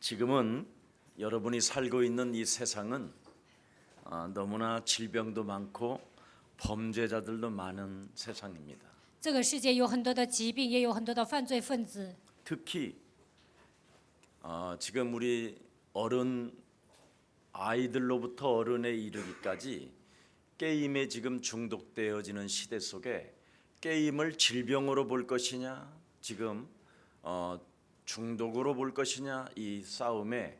지금은 여러분이 살고 있는 이 세상은 너무나 질병도 많고 범죄자들도 많은 세상입니다. 这个世界有很多的疾病，也有很多的犯罪分子。 특히 지금 우리 아이들로부터 어른에 이르기까지 게임에 지금 중독되어지는 시대 속에 게임을 질병으로 볼 것이냐, 지금 중독으로 볼 것이냐, 이 싸움에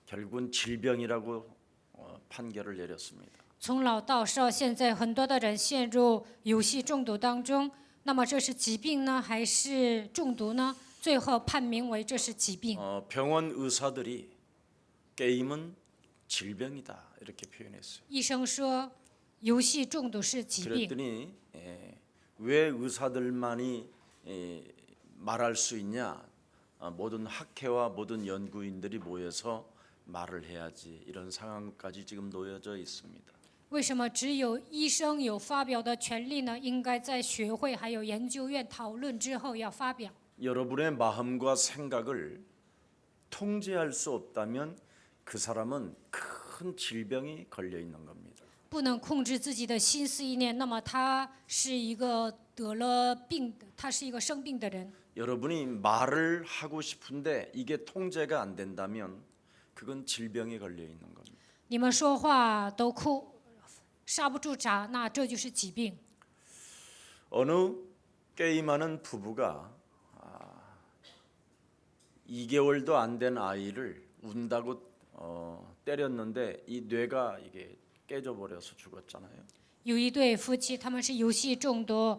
결국은 질병이라고 판결을 내렸습니다. 从老到少，现在很多的人陷入游戏中毒当中。那么这是疾病呢，还是中毒呢？最后判明为这是疾病。 병원 의사들이 게임은 질병이다 이렇게 표현했어요. 医生说，游戏中毒是疾病。 그랬더니 왜 의사들만이 말할 수 있냐? 모든 학회와 모든 연구인들이 모여서 말을 해야지 이런 상황까지 지금 놓여져 있습니다. 为什么只有医生有发表的权利呢？应该在学会还有研究院讨论之后要发表。 여러분의 마음과 생각을 통제할 수 없다면 그 사람은 큰 질병이 걸려 있는 겁니다. 不能控制自己的心思意念，那么他是一个得了病，他是一个生病的人。 여러분이 말을 하고 싶은데 이게 통제가 안 된다면 그건 질병에 걸려 있는 겁니다. 你们说话都刹不住闸，那这就是疾病。 어느 게임하는 부부가 2개월도 안 된 아이를 운다고 때렸는데 이 뇌가 이게 깨져버려서 죽었잖아요. 有一对夫妻，他们是游戏中毒，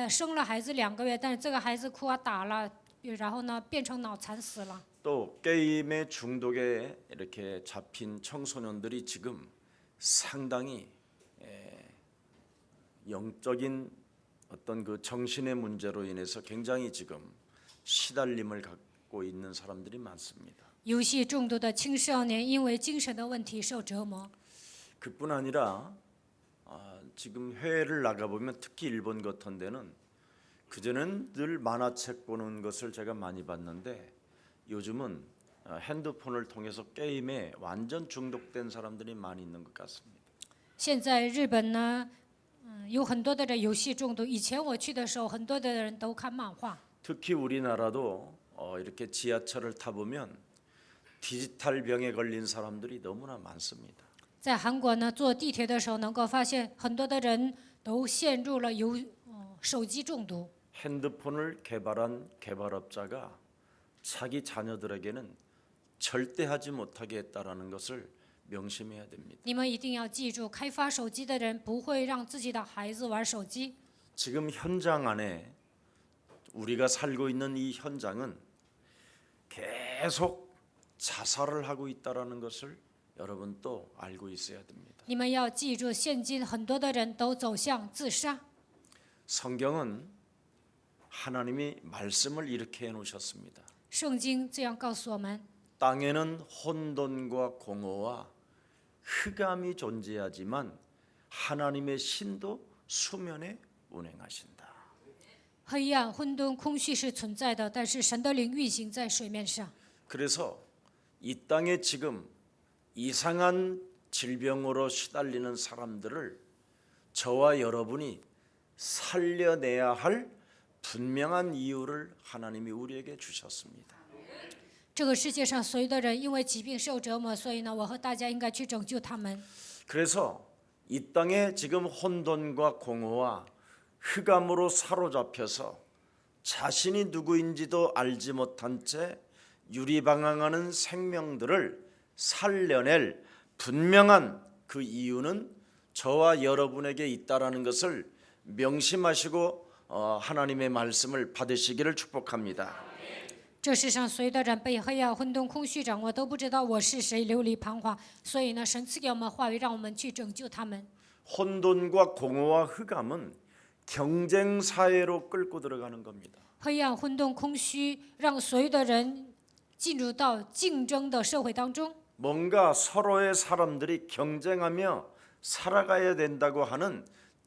生了孩子2个月，但是这个孩子哭啊打了，然后呢变成脑残死了。 또 게임의 중독에 이렇게 잡힌 청소년들이 지금 상당히 영적인 어떤 그 정신의 문제로 인해서 굉장히 지금 시달림을 갖고 있는 사람들이 많습니다. 游戏中毒的青少年因为精神的问题受折磨。 그뿐 아니라 지금 해외를 나가 보면 특히 일본 같은 데는 그전엔 늘 만화책 보는 것을 제가 많이 봤는데 요즘은 핸드폰을 통해서 게임에 완전 중독된 사람들이 많이 있는 것 같습니다. 现在日本呢，有很多的人游戏中毒。以前我去的时候，很多的人都看漫画。 특히 우리나라도 이렇게 지하철을 타보면 디지털 병에 걸린 사람들이 너무나 많습니다. 在韩国呢，坐地铁的时候能够发现很多的人都陷入了手机中毒。 핸드폰을 개발한 개발업자가 자기 자녀들에게는 절대 하지 못하게 했다라는 것을 명심해야 됩니다. 你们一定要记住，开发手机的人不会让自己的孩子玩手机。 지금 현장 안에 우리가 살고 있는 이 현장은 계속 자살을 하고 있다라는 것을 여러분 또 알고 있어야 됩니다. 你们要记住，现今很多的人都走向自杀。 성경은 하나님이 말씀을 이렇게 해놓으셨습니다. 圣经这样告诉我们： 땅에는 혼돈과 공허와 흑암이 존재하지만 하나님의 신도 수면에 운행하신다. 黑暗、混沌、空虚是存在的，但是神的灵运行在水面上。 그래서 이 땅에 지금 이상한 질병으로 시달리는 사람들을 저와 여러분이 살려내야 할 분명한 이유를 하나님이 우리에게 주셨습니다. 这个世界上所有的人因为疾病受折磨，所以呢，我和大家应该去拯救他们。 그래서 이 땅에 지금 혼돈과 공허와 흑암으로 사로잡혀서 자신이 누구인지도 알지 못한 채 유리방황하는 생명들을 살려낼 분명한 그 이유는 저와 여러분에게 있다라는 것을 명심하시고 하나님의 말씀을 받으시기를 축복합니다. 这世上所有的人被黑暗、混沌、空虚掌握，都不知道我是谁，流离彷徨。所以呢，神赐给我们话语，让我们去拯救他们。 혼돈과 공허와 흑암은 경쟁 사회로 끌고 들어가는 겁니다. 黑暗、混沌、空虚，让所有的人进入到竞争的社会当中。 뭔가 서로의 사람들이 경쟁하며 살아가야 된다고 하는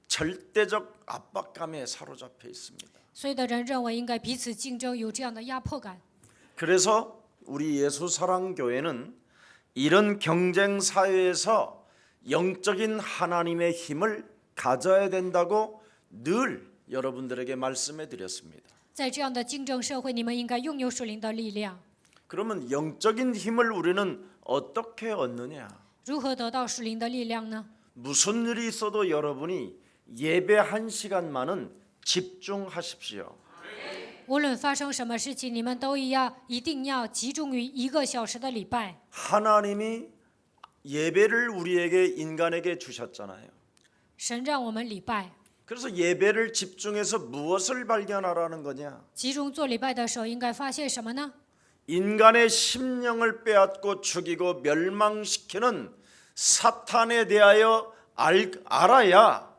절대적 압박감에 사로잡혀 있습니다. 所有的人认为应该彼此竞争，有这样的压迫感。 그래서 우리 예수사랑교회는 이런 경쟁 사회에서 영적인 하나님의 힘을 가져야 된다고 늘 여러분들에게 말씀해 드렸습니다. 在这样的竞争社会，你们应该拥有属灵的力量。 그러면 영적인 힘을 우리는 어떻게 얻느냐? 如何得到属灵的力量呢？ 무슨 일이 있어도 여러분이 예배 한 시간만은 집중하십시오. 无论发生什么事情，你们都一定要集中于1个小时的礼拜。 하나님이 예배를 우리에게 인간에게 주셨잖아요. 神让我们礼拜， 그래서 예배를 집중해서 무엇을 발견하라는 거냐? 集中做礼拜的时候，应该发现什么呢？ 인간의 심령을 빼앗고 죽이고 멸망시키는 사탄에 대하여 알아야,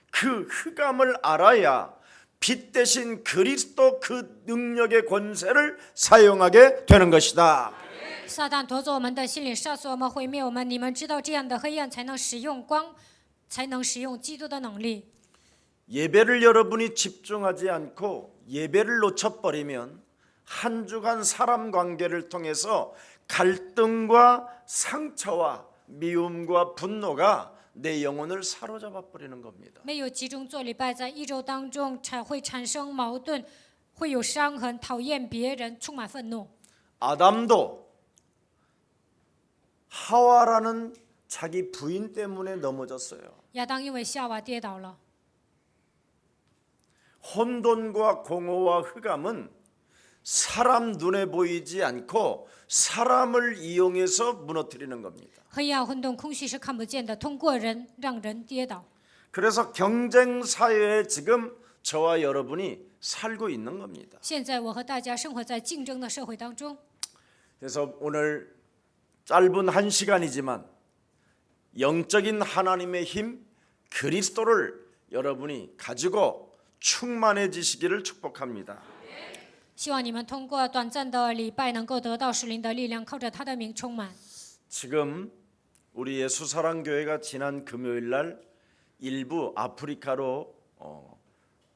그 흑암을 알아야 빛 대신 그리스도 그 능력의 권세를 사용하게 되는 것이다. 撒旦夺走我们的心灵，杀死我们，毁灭我们。你们知道这样的黑暗才能使用光，才能使用基督的能力。 예배를 여러분이 집중하지 않고 예배를 놓쳐버리면 한 주간 사람 관계를 통해서 갈등과 상처와 미움과 분노가 내 영혼을 사로잡아 버리는 겁니다. 没有集中做礼拜，在1周当中会产生矛盾，会有伤痕，讨厌别人，充满愤怒。 아담도 하와라는 자기 부인 때문에 넘어졌어요. 亚当因为夏娃跌倒了， 혼돈과 공허와 흑암은 사람 눈에 보이지 않고 사람을 이용해서 무너뜨리는 겁니다. 黑暗、混沌、空虚是看不见的，通过人让人跌倒。 그래서 경쟁 사회에 지금 저와 여러분이 살고 있는 겁니다. 现在我和大家生活在竞争的社会当中， 그래서 오늘 짧은 한 시간이지만 영적인 하나님의 힘 그리스도를 여러분이 가지고 충만해지시기를 축복합니다. 希望你们通过短暂的礼拜能够得到属灵的力量，靠着他的名充满。 지금 우리 예수사랑교회가 지난 금요일 날 일부 아프리카로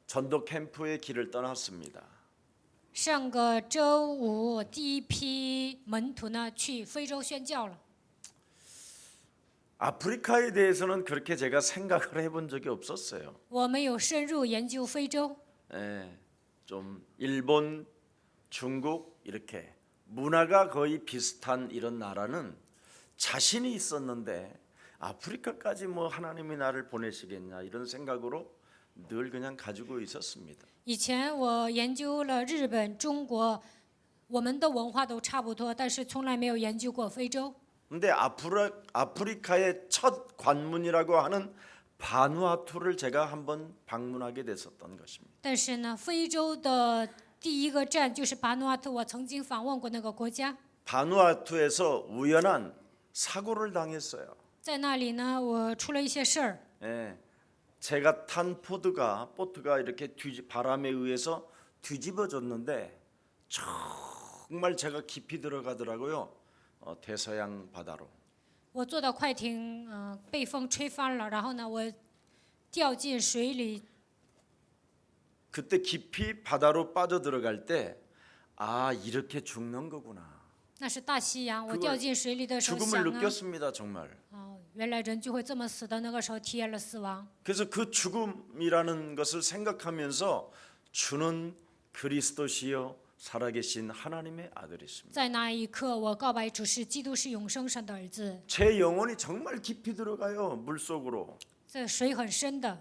전도 캠프의 길을 떠났습니다. 上个周五，第一批门徒呢去非洲宣教了。 아프리카에 대해서는 그렇게 제가 생각을 해본 적이 없었어요. 我没有深入研究非洲， 좀 일본, 중국 이렇게 문화가 거의 비슷한 이런 나라는 자신이 있었는데 아프리카까지 뭐 하나님이 나를 보내시겠냐 이런 생각으로 늘 그냥 가지고 있었습니다. 以前我研究了日本、中国，我们的文化都差不多，但是从来没有研究过非洲。 근데 아프리카의 첫 관문이라고 하는 바누아투를 제가 한번 방문하게 됐었던 것입니다. 但是呢，非洲的第一个站就是巴努阿图，我曾经访问过那个国家。 바누아투에서 우연한 사고를 당했어요. 在那里呢，我出了一些事儿。 제가 탄 보트가 이렇게 바람에 의해서 뒤집어졌는데 정말 제가 깊이 들어가더라고요. 대서양 바다로. 我坐的快艇，被风吹翻了，然后呢，我掉进水里。 그때 깊이 바다로 빠져 들어갈 때 아 이렇게 죽는 거구나. 那是大西洋，我掉进水里的时候 죽음을 想啊， 느꼈습니다 정말. 原来人就会这么死的。那个时候体验了死亡。 그래서 그 죽음이라는 것을 생각하면서 주는 그리스도시요 살아계신 하나님의 아들이십니다. 在那一刻，我告白主是基督，是永生神的儿子。 제 영혼이 정말 깊이 들어가요 물 속으로. 这水很深的，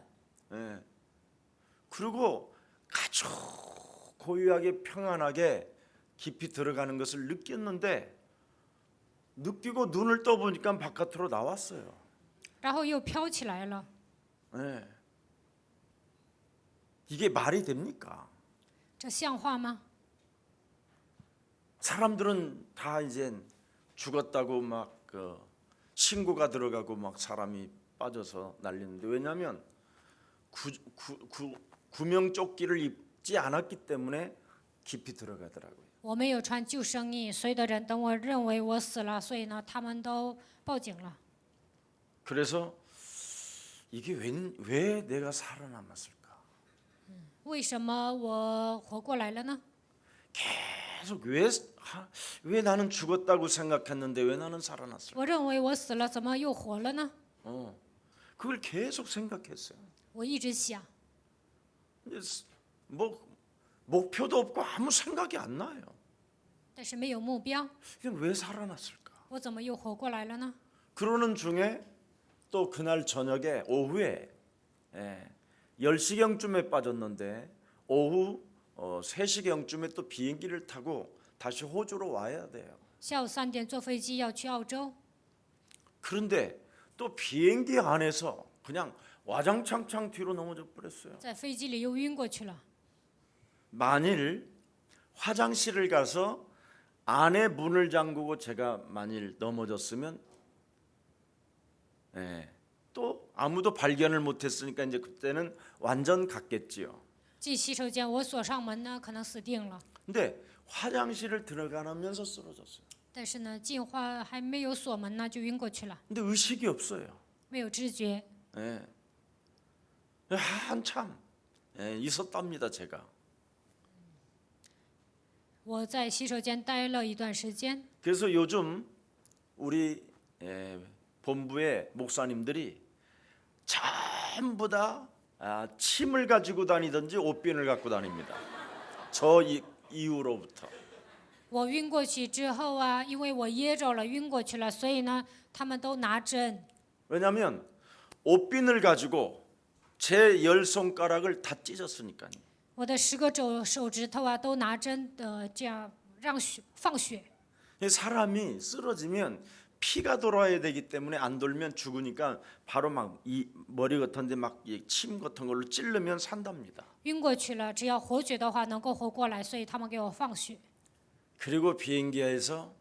그리고 아주 고요하게 평안하게 깊이 들어가는 것을 느끼고 눈을 떠보니까 바깥으로 나왔어요. 然后又飘起来了。 이게 말이 됩니까? 这像话吗？ 사람들은 다 이제 죽었다고 막 신고가 들어가고 막 사람이 빠져서 난리는데 왜냐하면 구명조끼를 입지 않았기 때문에 깊이 들어가더라고요. 我没有穿救生衣，所有的人等我认为我死了，所以呢，他们都报警了。 그래서 이게 왜 내가 살아남았을까? 为什么我活过来了呢？ 계속 왜 나는 죽었다고 생각했는데 왜 나는 살아났을까? 我认为我死了，怎么又活了呢？ 그걸 계속 생각했어요. 我一直想， 이제 뭐 목표도 없고 아무 생각이 안 나요. 但是没有目标， 이건 왜 살아났을까? 我怎么又活过来了呢？ 그러는 중에 또 그날 저녁에 오후에 10시경쯤에 빠졌는데 오후 3시경쯤에 또 비행기를 타고 다시 호주로 와야 돼요. 下午3点坐飞机要去澳洲， 그런데 또 비행기 안에서 그냥 와장창창 뒤로 넘어져 버렸어요. 在飞机里又晕过去了。 만일 화장실을 가서 안에 문을 잠그고 제가 만일 넘어졌으면 또 아무도 발견을 못했으니까 이제 그때는 완전 갔겠지요. 进洗手间，我锁上门呢，可能死定了。 근데 화장실을 들어가면서 쓰러졌어요. 但是呢，进化还没有锁门呢，就晕过去了， 근데 의식이 없어요. 没有知觉。 한참 있었답니다 제가. 我在洗手间待了一段时间， 그래서 요즘 우리 본부의 목사님들이 전부 다 침을 가지고 다니든지 옷비누를 갖고 다닙니다. 저 이후로부터. 我晕过去之后啊，因为我噎着了，晕过去了，所以呢，他们都拿针。 왜냐하면 옷비누를 가지고 제 10손가락을 다 찢었으니까요. 我的10个手指头啊，都拿针的这样让放血。 사람이 쓰러지면 피가 돌아야 되기 때문에 안 돌면 죽으니까 바로 막 이 머리 같은데 막 침 같은 걸로 찌르면 산답니다. 晕过去了，只要活血的话能够活过来，所以他们给我放血。 그리고 비행기에서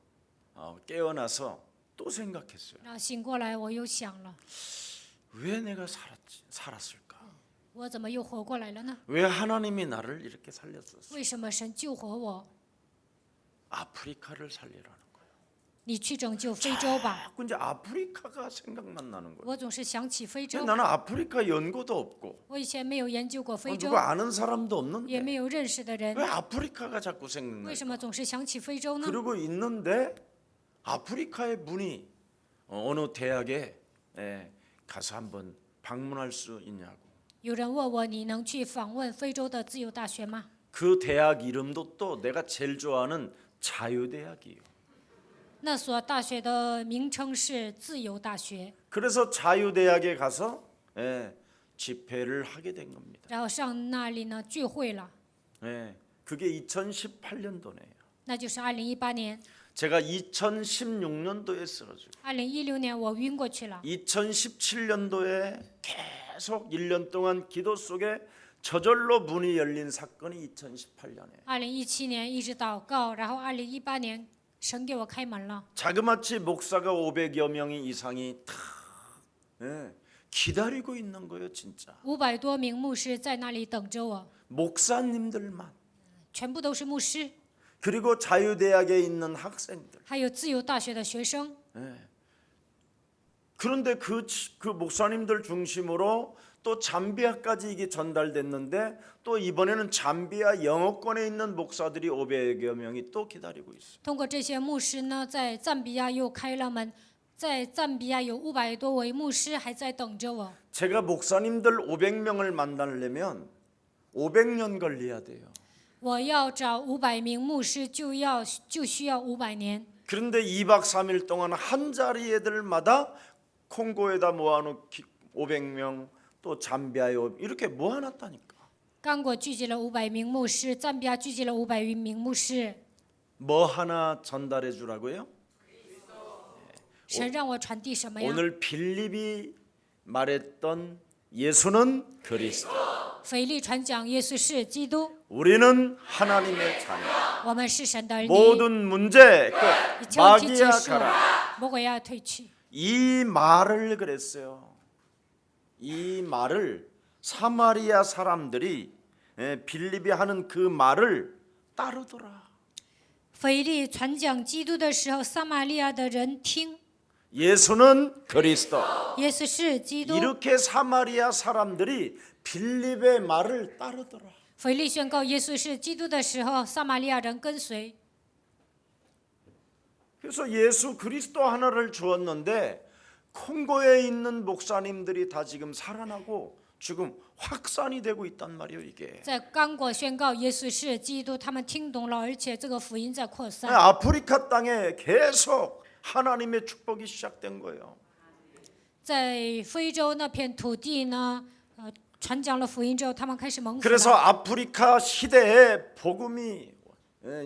깨어나서 또 생각했어요. 然后醒过来，我又想了， 왜 내가 살았을까? 我怎么又活过来了呢？ 왜 하나님이 나를 이렇게 살렸었어? 为什么神救活我？ 아프리카를 살리라는 거예요. 你去拯救非洲吧。 자꾸 이제 아프리카가 생각만 나는 거예요. 我总是想起非洲， 나는 아프리카 연고도 없고 我以前没有研究过非洲， 누가 아는 사람도 也 없는데 没有认识的人 왜 ， 아프리카가 자꾸 为 생각나요? 什么总是想起非洲呢？ 그러고 있는데 아프리카의 분이 어느 대학에 가서 한번 방문할 수 있냐고. 有人问我，你能去访问非洲的自由大学吗？ 그 대학 이름도 또 내가 제일 좋아하는 자유대학이에요. 那所大学的名称是自由大学。 그래서 자유대학에 가서 집회를 하게 된 겁니다. 然后上那里呢聚会了， 그게 2018년도네요. 那就是2018年。 제가 2016년도에 쓰러지고 2016年我晕过去了， 2017년도에 계속 1년 동안 기도 속에 저절로 문이 열린 사건이 2018년에 2017年一直祷告，然后2018年神给我开门了。 자그마치 목사가 500여 명이 이상이 다 기다리고 있는 거예요, 진짜. 500多名牧师在那里等着我， 목사님들만 全部都是牧师， 그리고 자유대학에 있는 학생들. 还有自由大学的学生。 그런데 그 목사님들 중심으로 또 잠비아까지 이게 전달됐는데 또 이번에는 잠비아 영어권에 있는 목사들이 500여 명이 또 기다리고 있어요. 通过这些牧师呢，在赞比亚又开了门，在赞比亚有500多位牧师还在等着我。 제가 목사님들 500명을 만나려면 500년 걸려야 돼요. 我要找500名牧师，就需要500年。 그런데 2박 3일 동안 한 자리애들마다 콩고에다 모아놓기 500명 또 잠비아에 이렇게 모아놨다니까. 刚果聚集了500名牧师，赞比亚聚集了500名牧师。 뭐 하나 전달해 주라고요? 神让我传递什么呀？ 오늘 빌립이 말했던 예수는 그리스도. 腓力传讲耶稣是基督， 우리는 하나님의 자녀. 我们是神的儿女。 모든 문제 끝. 一切问题结 마귀야 束， 가라. 魔鬼要退去。 이 말을 그랬어요. 이 말을 사마리아 사람들이 빌립이 하는 그 말을 따르더라. 腓力传讲基督的时候，撒玛利亚的人听， 예수는 그리스도. 耶稣是基督。 이렇게 사마리아 사람들이 빌립의 말을 따르더라. 腓力宣告耶稣是基督的时候，撒玛利亚人跟随。 그래서 예수 그리스도 하나를 주었는데 콩고에 있는 목사님들이 다 지금 살아나고 지금 확산이 되고 있단 말이에요. 이게 在刚果宣告耶稣是基督，他们听懂了，而且这个福音在扩散。 아프리카 땅에 계속 하나님의 축복이 시작된 거예요. 在非洲那片土地呢，传讲了福音之后，他们开始蒙福 그래서 了。 아프리카 시대에 복음이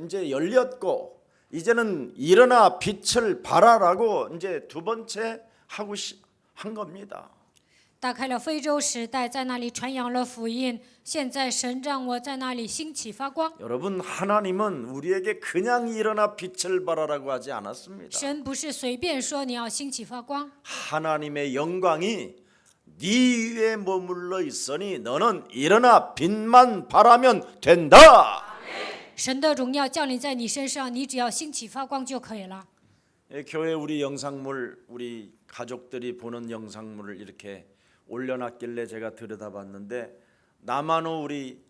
이제 열렸고 이제는 일어나 빛을 발하라고 이제 두 번째 한 겁니다. 打开了非洲时代，在那里传扬了福音。现在神让我在那里兴起发光。 여러분 하나님은 우리에게 그냥 일어나 빛을 발하라고 하지 않았습니다. 神不是随便说你要兴起发光， 하나님의 영광이 네 위에 머물러 있으니 너는 일어나 빛만 발하면 된다. 神的荣耀降临在你身上，你只要兴起发光就可以了。 교회 우리 영상물 우리 가족들이 보는 영상물을 이렇게 올려놨길래 제가 들여다봤는데 남한호 우리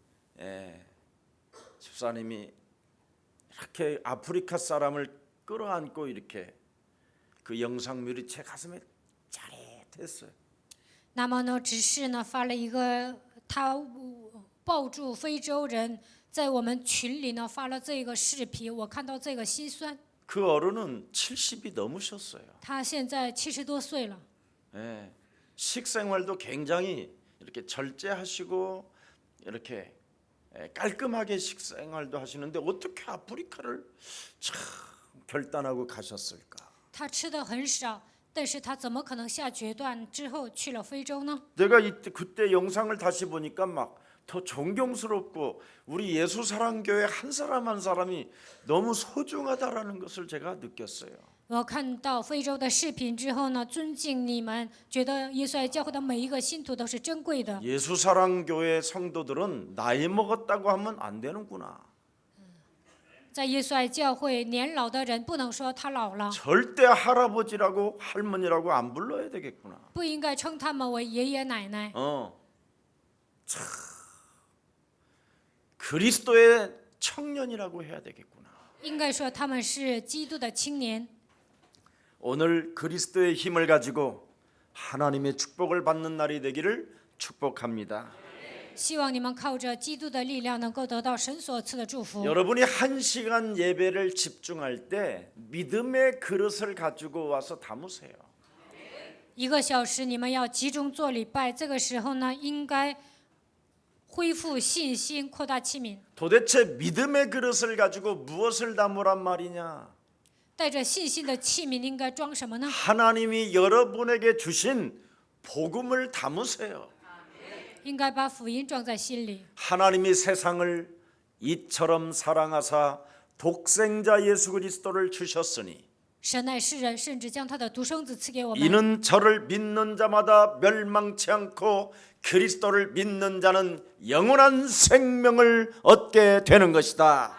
집사님이 이렇게 아프리카 사람을 끌어안고 이렇게 그 영상물이 제 가슴에 짜릿했어요. 那么呢，执事呢发了一个他抱住非洲人，在我们群里呢发了这个视频，我看到这个心酸。 그 어른은 70이 넘으셨어요. 他现在70多岁了， 예, 식생활도 굉장히 이렇게 절제하시고 이렇게 깔끔하게 식생활도 하시는데 어떻게 아프리카를 참 결단하고 가셨을까? 他吃的很少，但是他怎么可能下决断之后去了非洲呢？ 내가 그때 영상을 다시 보니까 막 더 존경스럽고 우리 예수사랑교회 한 사람 한 사람이 너무 소중하다라는 것을 제가 느꼈어요. 我看到非洲的视频之后呢，尊敬你们，觉得耶稣爱教会的每一个信徒都是珍贵的。 예수사랑교회 성도들은 나이 먹었다고 하면 안 되는구나. 在耶稣爱教会，年老的人不能说他老了， 절대 할아버지라고 할머니라고 안 불러야 되겠구나. 不应该称他们为爷爷奶奶。 참 그리스도의 청년이라고 해야 되겠구나. 应该说他们是基督的青年。 오늘 그리스도의 힘을 가지고 하나님의 축복을 받는 날이 되기를 축복합니다. 希望你们靠着基督的力量，能够得到神所赐的祝福。 여러분이 1시간 예배를 집중할 때 믿음의 그릇을 가지고 와서 담으세요. 1个小时，你们要集中做礼拜。这个时候呢，应该恢复信心，扩大器皿。 도대체 믿음의 그릇을 가지고 무엇을 담으란 말이냐? 带着信心的器皿应该装什么呢？ 하나님이 여러분에게 주신 복음을 담으세요. 应该把福音装在心里。 하나님이 세상을 이처럼 사랑하사 독생자 예수 그리스도를 주셨으니 神爱世人，甚至将他的独生子赐给我们。 이는 저를 믿는 자마다 멸망치 않고 그리스도를 믿는 자는 영원한 생명을 얻게 되는 것이다.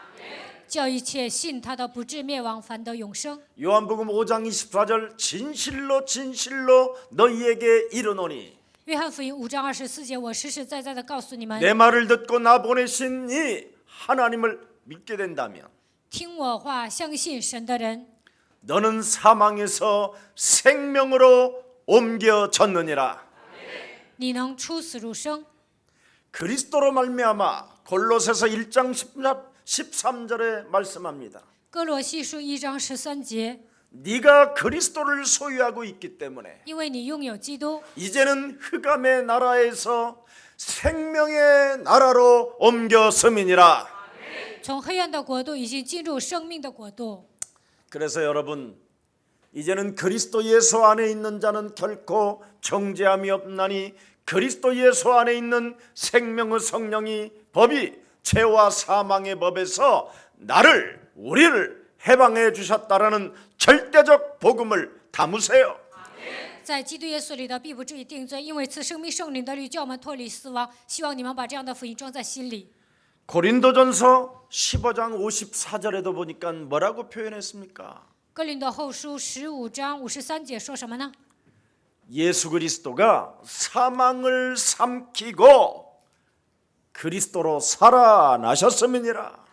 叫一切信他的不至灭亡，反得永生。 요한복음 5장 24절 진실로 진실로 너희에게 이르노니 约翰福音5章24节，我实实在在的告诉你们， 내 말을 듣고 나 보내신 이 하나님을 믿게 된다면 听我话、相信神的人， 너는 사망에서 생명으로 옮겨졌느니라. 你能出死入生。 그리스도로 말미암아 골로새서 1장 13절에 말씀합니다. 哥罗西书1章13节， 네가 그리스도를 소유하고 있기 때문에 因为你拥有基督， 이제는 흑암의 나라에서 생명의 나라로 옮겼음이니라. 从黑暗的国度已经进入生命的国度。 그래서 여러분 이제는 그리스도 예수 안에 있는 자는 결코 정죄함이 없나니 그리스도 예수 안에 있는 생명의 성령이 법이 죄와 사망의 법에서 우리를 해방해 주셨다라는 절대적 복음을 담으세요. 在基督耶稣里的必不至于定罪，因为赐生命圣灵的律叫我们脱离死亡。希望你们把这样的福音装在心里。 고린도전서 15장 54절에도 보니까 뭐라고 표현했습니까? 哥林多后书15章53节说什么呢？ 예수 그리스도가 사망을 삼키고 그리스도로 살아나셨음이니라.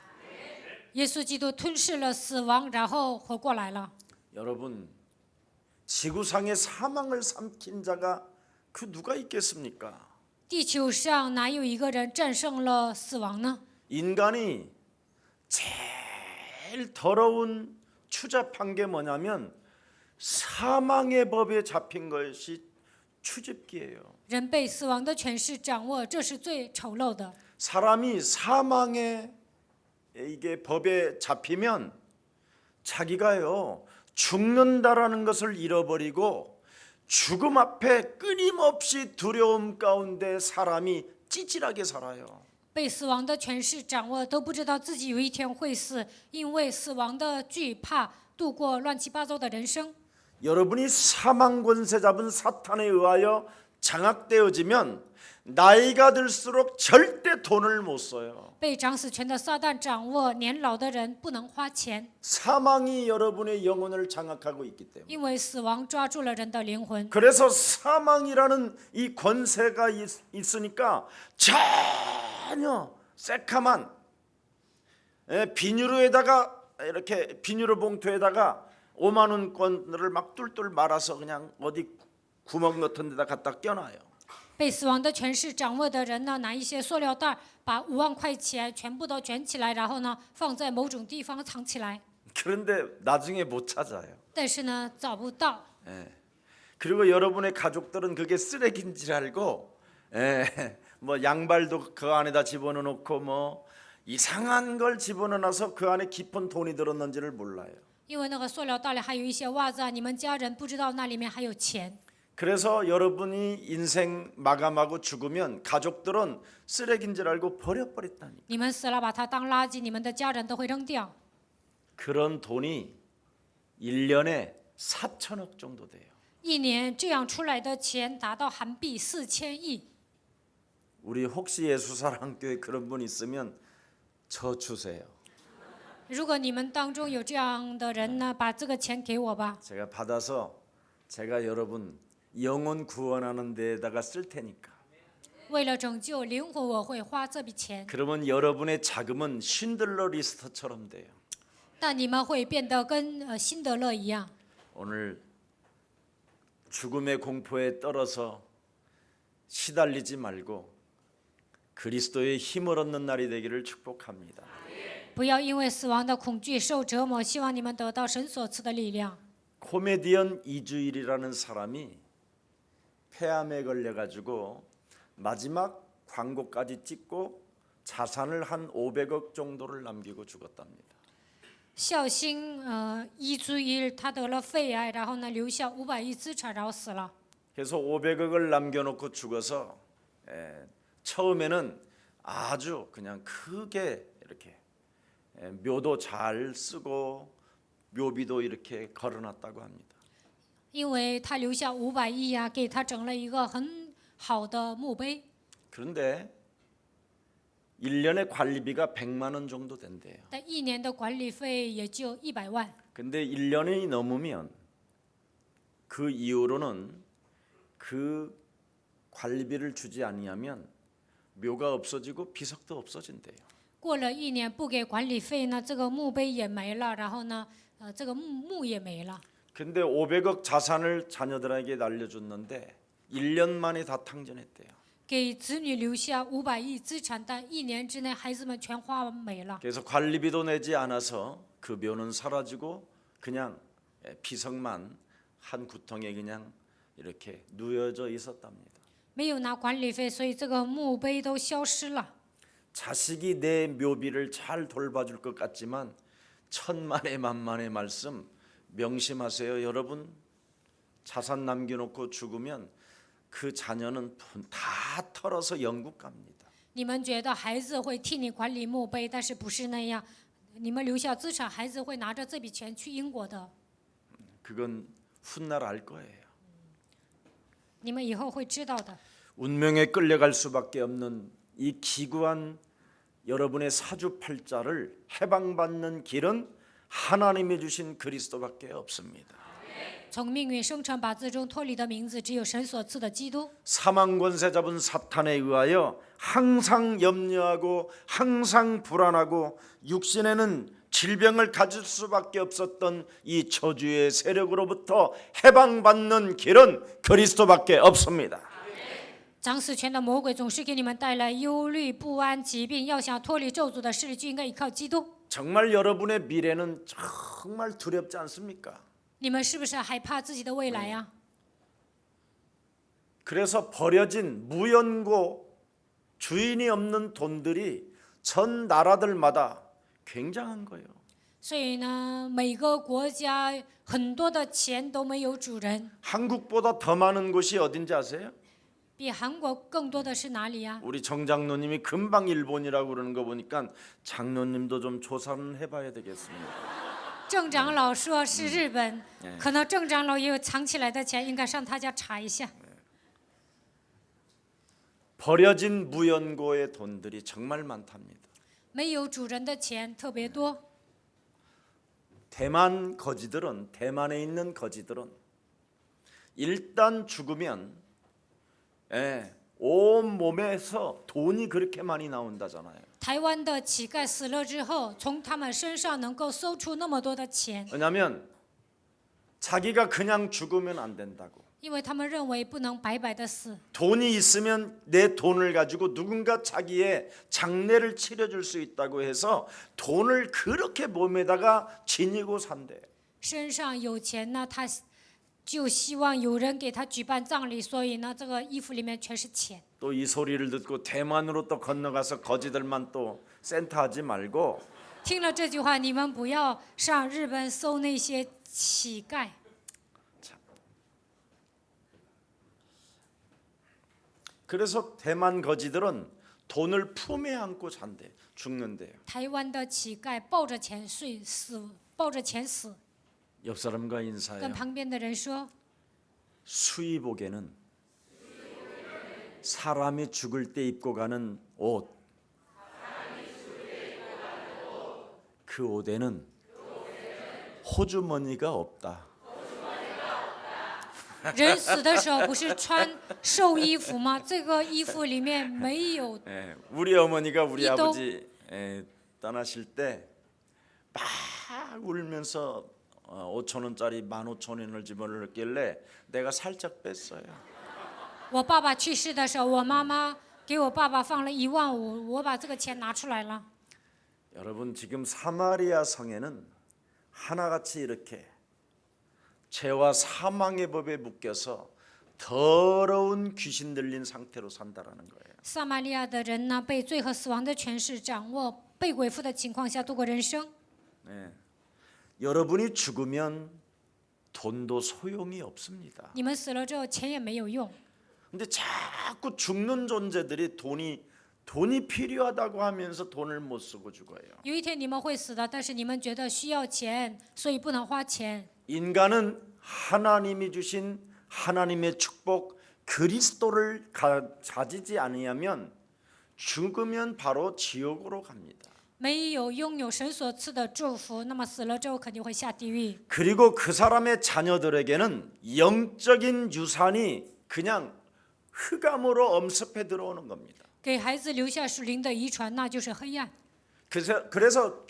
耶稣基督吞噬了死亡，然后活过来了。 여러분, 지구상의 사망을 삼킨 자가 그 누가 있겠습니까? 地球上哪有一个人战胜了死亡呢？ 인간이 제일 더러운 추잡한 게 뭐냐면 사망의 법에 잡힌 것이 추집기예요. 人被死亡的权势掌握，这是最丑陋的。 사람이 사망의 이게 법에 잡히면 자기가요 죽는다라는 것을 잃어버리고 죽음 앞에 끊임없이 두려움 가운데 사람이 찌질하게 살아요. 被死亡的权势掌握，都不知道自己有一天会死，因为死亡的惧怕，度过乱七八糟的人生。 여러분이 사망 권세 잡은 사탄에 의하여 장악되어지면 나이가 들수록 절대 돈을 못 써요. 被掌死权的撒旦掌握，年老的人不能花钱， 사망이 여러분의 영혼을 장악하고 있기 때문에. 因为死亡抓住了人的灵魂。 그래서 사망이라는 이 권세가 있으니까 전혀 새카만 비닐에다가 이렇게 비닐 봉투에다가 5만 원권을 막 뚫뚫 말아서 그냥 어디 구멍 같은 데다 갖다 껴놔요. 被死亡的权势掌握的人呢，拿一些塑料袋，把5万块钱全部都卷起来，然后呢，放在某种地方藏起来。 그런데 나중에 못 찾아요. 但是呢，找不到。 그리고 여러분의 가족들은 그게 쓰레기인 줄 알고 뭐 양발도 그 안에다 집어넣고 뭐 이상한 걸 집어넣어서 그 안에 깊은 돈이 들었는지를 몰라요. 因为那个塑料袋里还有一些袜子啊，你们家人不知道那里面还有钱。 그래서 여러분이 인생 마감하고 죽으면 가족들은 쓰레기인 줄 알고 버려버렸다니. 你们死了，把它当垃圾，你们的家人都会扔掉。 그런 돈이 1년에 4천억 정도 돼요. 一年这样出来的钱达到韩币4000亿。 우리 혹시 예수사랑교회 그런 분 있으면 저 주세요. 如果你们当中有这样的人呢，把这个钱给我吧， 제가 받아서 제가 여러분 영혼 구원하는 데에다가 쓸 테니까. 为了拯救灵魂，我会花这笔钱。 그러면 여러분의 자금은 쉰들러 리스트처럼 돼요. 但你们会变得跟辛德勒一样。 오늘 죽음의 공포에 떨어서 시달리지 말고 그리스도의 힘을 얻는 날이 되기를 축복합니다. 不要因为死亡的恐惧受折磨，希望你们得到神所赐的力量。 코미디언 이주일이라는 사람이 폐암에 걸려가지고 마지막 광고까지 찍고 자산을 한 500억 정도를 남기고 죽었답니다. 孝兴伊朱伊他得了肺癌，然后呢留下500亿资产，然后死了。 그래서 500억을 남겨놓고 죽어서 처음에는 아주 그냥 크게 이렇게 묘도 잘 쓰고 묘비도 이렇게 걸어놨다고 합니다. 因为他留下500亿呀，给他整了一个很好的墓碑。 그런데 1년의 관리비가 100만 원 정도 된대요. 但一年的管理费也就100万。 근데 1년이 넘으면 그 이후로는 그 관리비를 주지 아니하면 묘가 없어지고 비석도 없어진대요. 过了一年不给管理费呢，这个墓碑也没了，然后呢，这个墓也没了。 근데 500억 자산을 자녀들에게 날려줬는데 1년 만에 다 탕진했대요. 给子女留下500亿资产，但一年之内孩子们全花没了。 그래서 관리비도 내지 않아서 그 묘는 사라지고 그냥 비석만 한 구덩이에 그냥 이렇게 누여져 있었답니다. 没有拿管理费，所以这个墓碑都消失了。 자식이 내 묘비를 잘 돌봐줄 것 같지만 천만의 만만의 말씀 명심하세요. 여러분 자산 남겨놓고 죽으면 그 자녀는 다 털어서 영국 갑니다. 你们觉得孩子会替你管理墓碑，但是不是那样。你们留下资产，孩子会拿着这笔钱去英国的。 그건 훗날 알 거예요. 你们以后会知道的。 운명에 끌려갈 수밖에 없는 이 기구한 여러분의 사주팔자를 해방받는 길은 하나님이 주신 그리스도밖에 없습니다. 从命运生辰八字中脱离的名字，只有神所赐的基督。 사망 권세 잡은 사탄에 의하여 항상 염려하고 항상 불안하고 육신에는 질병을 가질 수밖에 없었던 이 저주의 세력으로부터 해방받는 길은 그리스도밖에 없습니다. 掌死权的魔鬼总是给你们带来忧虑、不安、疾病。要想脱离咒诅的势力，就应该依靠基督。 정말 여러분의 미래는 정말 두렵지 않습니까? 你们是不是害怕自己的未来呀、 그래서 버려진 무연고 주인이 없는 돈들이 전 나라들마다 굉장한 거예요. 所以呢，每个国家很多的钱都没有主人。 한국보다 더 많은 곳이 어딘지 아세요? 比韩国更多的是哪里呀、 우리 정장로님이 금방 일본이라고 그러는 거 보니까 장로님도 좀 조사는 해봐야 되겠습니다. 郑长老说是日本，可能郑长老也有藏起来的钱，应该上他家查一下。 버려진 무연고의 돈들이 정말 많답니다. 没有主人的钱特别多。 대만에 있는 거지들은 일단 죽으면 온 몸에서 돈이 그렇게 많이 나온다잖아요. 台湾的乞丐死了之后，从他们身上能够搜出那么多的钱， 왜냐하면 자기가 그냥 죽으면 안 된다고. 因为他们认为不能白白的死。 돈이 있으면 내 돈을 가지고 누군가 자기의 장례를 치러줄 수 있다고 해서 돈을 그렇게 몸에다가 지니고 산대. 身上有钱呢，他就希望有人给他举办葬礼，所以呢，这个衣服里面全是钱。 또 이 소리를 듣고 대만으로 또 건너가서 거지들만 또 센터하지 말고 听了这句话，你们不要上日本搜那些乞丐。 그래서 대만 거지들은 돈을 품에 안고 잔대 죽는데요. 台湾的乞丐抱着钱睡死，抱着钱死。 옆 사람과 跟 인사해요. 旁边的人说， 수의복에는 사람이 죽을 때 입고 가는 옷, 그 옷에는 호주머니가 없다. 人死的时候不是穿寿衣服吗？这个衣服里面没有。 우리 어머니가 우리 이동. 아버지 떠나실 때 막 울면서 5천 원짜리 15,000원을 집어넣길래 내가 살짝 뺐어요. 我爸爸去世的时候，我妈妈给我爸爸放了15000，我把这个钱拿出来了。 여러분 지금 사마리아 성에는 하나같이 이렇게 죄와 사망의 법에 묶여서 더러운 귀신 들린 상태로 산다라는 거예요. 撒玛利亚的人呢，被罪和死亡的权势掌握，被鬼附的情况下度过人生。 여러분이 죽으면 돈도 소용이 없습니다. 你们死了之后，钱也没有用。 근데 자꾸 죽는 존재들이 돈이 필요하다고 하면서 돈을 못 쓰고 죽어요. 有一天你们会死的，但是你们觉得需要钱，所以不能花钱。 인간은 하나님이 주신 하나님의 축복 그리스도를 가지지 아니하면 죽으면 바로 지옥으로 갑니다. 没有拥有神所赐的祝福，那么死了之后肯定会下地狱。 그리고 그 사람의 자녀들에게는 영적인 유산이 그냥 흑암으로 엄습해 들어오는 겁니다. 给孩子留下属灵的遗传，那就是黑暗。 그래서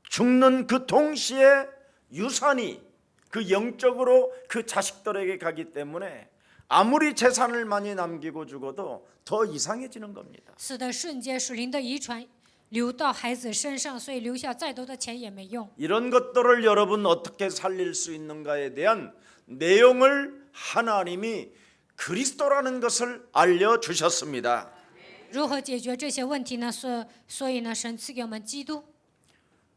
죽는 그 동시에 유산이 그 영적으로 그 자식들에게 가기 때문에 아무리 재산을 많이 남기고 죽어도 더 이상해지는 겁니다. 死的瞬间，属灵的遗传流到孩子身上，所以留下再多的钱也没用。 이런 것들을 여러분 어떻게 살릴 수 있는가에 대한 내용을 하나님이 그리스도라는 것을 알려주셨습니다. 如何解决这些问题呢？所以呢，神赐给我们基督。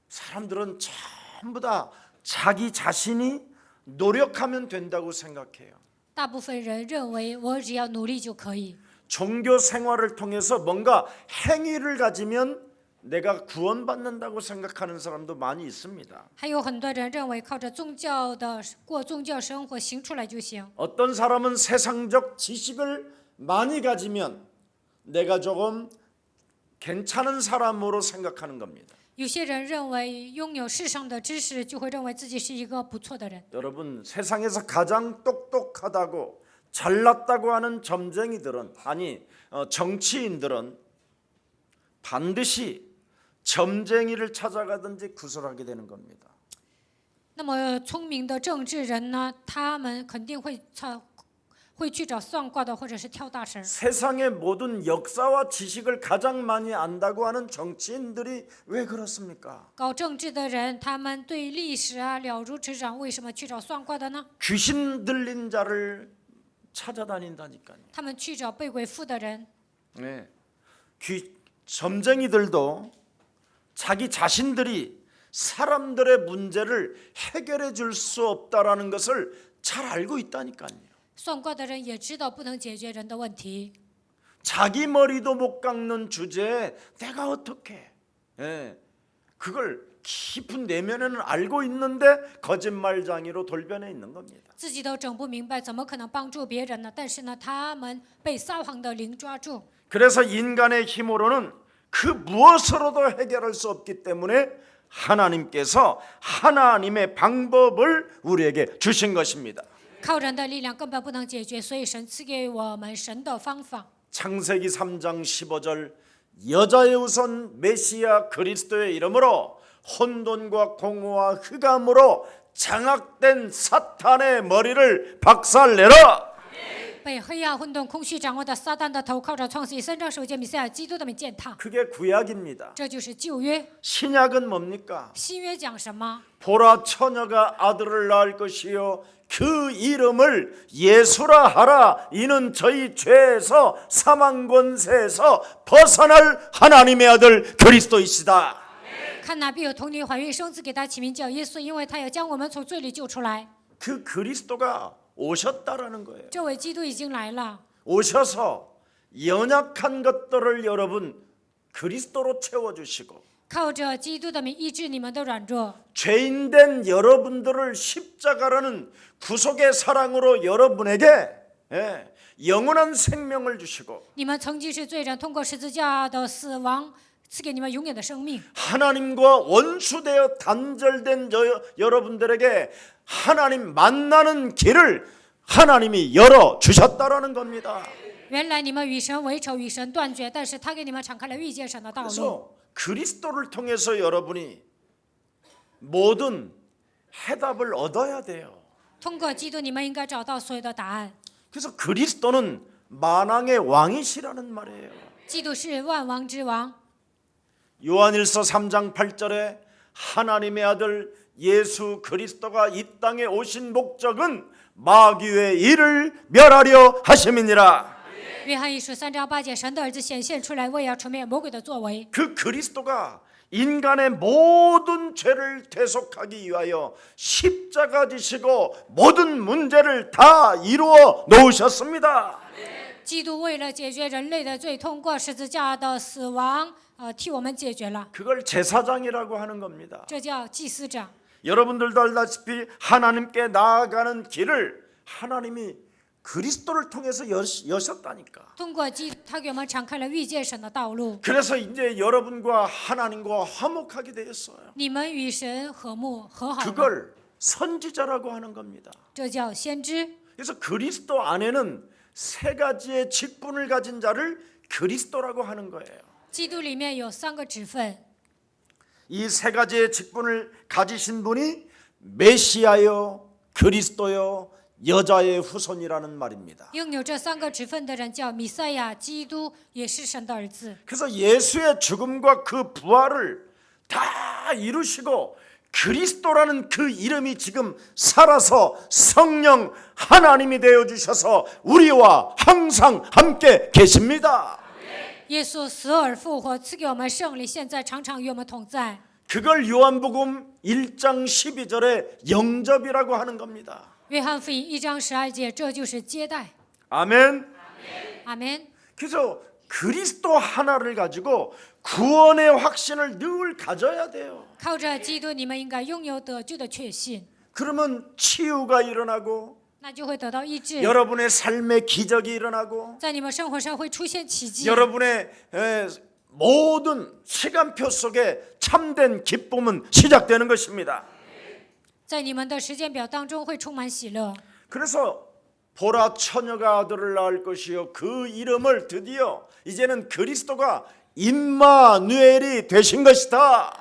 사람들은 전부 다 자기 자신이 노력하면 된다고 생각해요. 大部分人认为我只要努力就可以。 종교 생활을 통해서 뭔가 행위를 가지면 내가 구원받는다고 생각하는 사람도 많이 있습니다. 还有很多人认为靠着过宗教生活行出来就行。 어떤 사람은 세상적 지식을 많이 가지면 내가 조금 괜찮은 사람으로 생각하는 겁니다. 有些人认为拥有世上的知识，就会认为自己是一个不错的人。 여러분 세상에서 가장 똑똑하다고 잘났다고 하는 정치인들은 반드시 점쟁이를 찾아가든지 구설하게 되는 겁니다. 那么聪明的政治人呢，他们肯定会去找算卦的，或者是跳大神。 세상의 모든 역사와 지식을 가장 많이 안다고 하는 정치인들이 왜 그렇습니까? 搞政治的人，他们对历史啊了如指掌，为什么去找算卦的呢？ 귀신 들린 자를 찾아다닌다니까요. 他们去找被鬼附的人。 네. 점쟁이들도 자기 자신들이 사람들의 문제를 해결해 줄 수 없다라는 것을 잘 알고 있다니까요. 算卦的人也知道不能解决人的问题。 자기 머리도 못 깎는 주제에 내가 어떻게? 예, 그걸 깊은 내면에는 알고 있는데 거짓말장이로 돌변해 있는 겁니다. 自己都整不明白，怎么可能帮助别人呢？但是呢，他们被撒谎的灵抓住。 그래서 인간의 힘으로는 그 무엇으로도 해결할 수 없기 때문에 하나님께서 하나님의 방법을 우리에게 주신 것입니다. 靠人的力量根本不能解决，所以神赐给我们神的方法。 창세기 3장 15절 여자의 우선 메시아 그리스도의 이름으로 혼돈과 공허와 흑암으로 장악된 사탄의 머리를 박살내라. 被黑暗、混沌、空虚掌握的撒旦的头，靠着创世记3章首节弥赛亚基督的名践踏。 그게 구약입니다. 这就是旧约。 신약은 뭡니까? 新约讲什么？ 보라 처녀가 아들을 낳을 것이요 그 이름을 예수라 하라. 이는 저희 죄에서 사망 권세에서 벗어날 하나님의 아들 그리스도이시다. 看哪必有童女怀孕生子，给他起名叫耶稣，因为他要将我们从罪里救出来。 그 그리스도가 오셨다라는 거예요. 这位基督已经来了， 오셔서 연약한 것들을 여러분 그리스도로 채워주시고 靠着基督的名医治你们的软弱。 죄인된 여러분들을 십자가라는 구속의 사랑으로 여러분에게 영원한 생명을 주시고 你们曾经是罪人，通过十字架的死亡，赐给你们永远的生命。 하나님과 원수되어 단절된 여러분들에게 하나님 만나는 길을 하나님이 열어 주셨다라는 겁니다. 原来你们与神为仇，与神断绝，但是他给你们敞开了遇见神的道路。 그래서 그리스도를 통해서 여러분이 모든 해답을 얻어야 돼요. 通过基督，你们应该找到所有的答案。 그래서 그리스도는 만왕의 왕이시라는 말이에요. 基督是万王之王。 요한일서 3장 8절에 하나님의 아들 예수 그리스도가 이 땅에 오신 목적은 마귀의 일을 멸하려 하심이니라. 约翰一书3章8节，神的儿子显现出来，为要除灭魔鬼的作为。 그 그리스도가 인간의 모든 죄를 대속하기 위하여 십자가 지시고 모든 문제를 다 이루어 놓으셨습니다. 基督为了解决人类的罪，通过十字架的死亡，替我们解决了。 그걸 제사장이라고 하는 겁니다. 这叫祭司长。 여러분들도 알다시피 하나님께 나아가는 길을 하나님이 그리스도를 통해서 여셨다니까. 通过基督，他给我们敞开了遇见神的道路。 그래서 이제 여러분과 하나님과 화목하게 되었어요. 你们与神和睦和好了， 그걸 선지자라고 하는 겁니다. 这叫先知。 그래서 그리스도 안에는 세 가지의 직분을 가진 자를 그리스도라고 하는 거예요. 基督里面有3个职分， 이 세 가지의 직분을 가지신 분이 메시아요, 그리스도요, 여자의 후손이라는 말입니다. 拥有这3个职分的人叫弥赛亚，基督也是神的儿子。 그래서 예수의 죽음과 그 부활을 다 이루시고 그리스도라는 그 이름이 지금 살아서 성령 하나님이 되어 주셔서 우리와 항상 함께 계십니다. 耶稣死而复活，赐给我们胜利，现在常常与我们同在。 그걸 요한복음 1장 12절에 영접이라고 하는 겁니다. 约翰福音1章12节，这就是接待。 아멘. 阿门。 그래서 그리스도 하나를 가지고 구원의 확신을 늘 가져야 돼요. 靠着基督，你们应该拥有得救的确信， 그러면 치유가 일어나고 那就会得到医治。 여러분의 삶에 기적이 일어나고 在你们生活上会出现奇迹， 여러분의 모든 시간표 속에 참된 기쁨은 시작되는 것입니다. 在你们的时间表当中会充满喜乐。 그래서 보라 처녀가 아들을 낳을 것이요 그 이름을 드디어 이제는 그리스도가 임마누엘이 되신 것이다.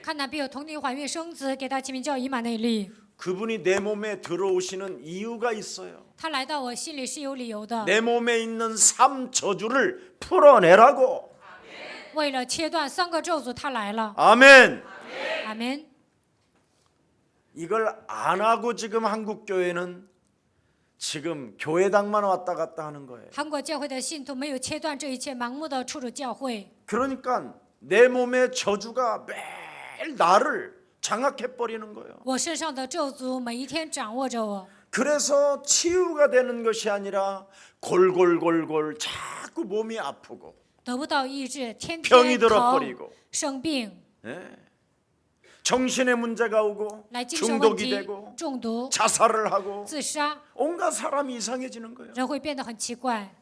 看哪必有童女怀孕生子，给他起名叫以马内利。 그분이 내 몸에 들어오시는 이유가 있어요. 他来到我心里是有理由的， 내 몸에 있는 3 저주를 풀어내라고. 为了切断3个咒诅，他来了。 아멘. 阿门。 이걸 안 하고 지금 한국 교회는 지금 교회당만 왔다 갔다 하는 거예요. 韩国教会的信徒没有切断这一切，盲目的出入教会， 그러니까 내 몸의 저주가 매일 나를 장악해 버리는 거예요. 我身上的咒诅每一天掌握着我， 그래서 치유가 되는 것이 아니라 골골골골 자꾸 몸이 아프고 得不到医治，天 병이 天疼 들어버리고 生病， 정신의 문제가 오고 来精神问 중독이 题 되고 中毒、 자살을 하고 自杀， 온갖 사람이 이상해지는 거예요. 人会变得很奇怪。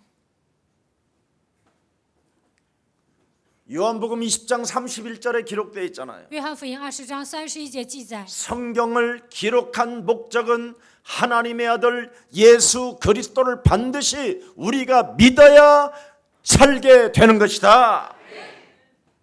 요한복음 20장 31절에 기록되어 있잖아요. 约翰福音20章31节记载， 성경을 기록한 목적은 하나님의 아들 예수 그리스도를 반드시 우리가 믿어야 살게 되는 것이다.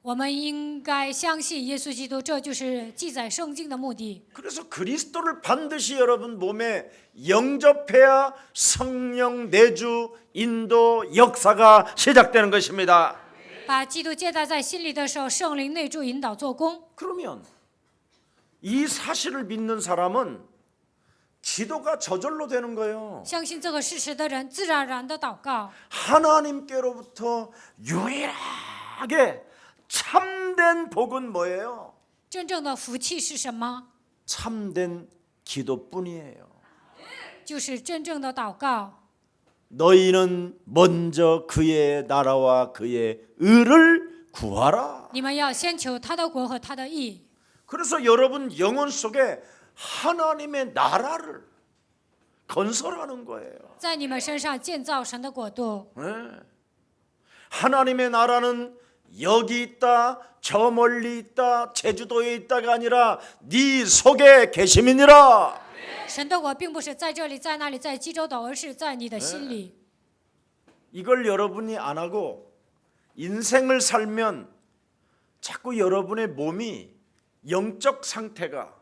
我们应该相信耶稣基督，这就是记载圣经的目的。 그래서 그리스도를 반드시 여러분 몸에 영접해야 성령 내주 인도 역사가 시작되는 것입니다. 把基督接待在心里的时候，圣灵内住引导做工。 그러면 이 사실을 믿는 사람은 기도가 저절로 되는 거예요. 相信这个事实的人，自然而然的祷告， 하나님께로부터 유일하게 참된 복은 뭐예요? 真正的福气是什么？ 참된 기도뿐이에요. 就是真正的祷告。 너희는 먼저 그의 나라와 그의 의를 구하라. 你们要先求他的国和他的义。 그래서 여러분 영혼 속에 하나님의 나라를 건설하는 거예요. 在你们身上建造神的国度。 네. 하나님의 나라는 여기 있다, 저 멀리 있다, 제주도에 있다가 아니라 네 속에 계심이니라. 神的国并不是在这里、在那里、在济州岛，而是在你的心里。 이걸 여러분이 안 하고 인생을 살면 자꾸 여러분의 몸이 영적 상태가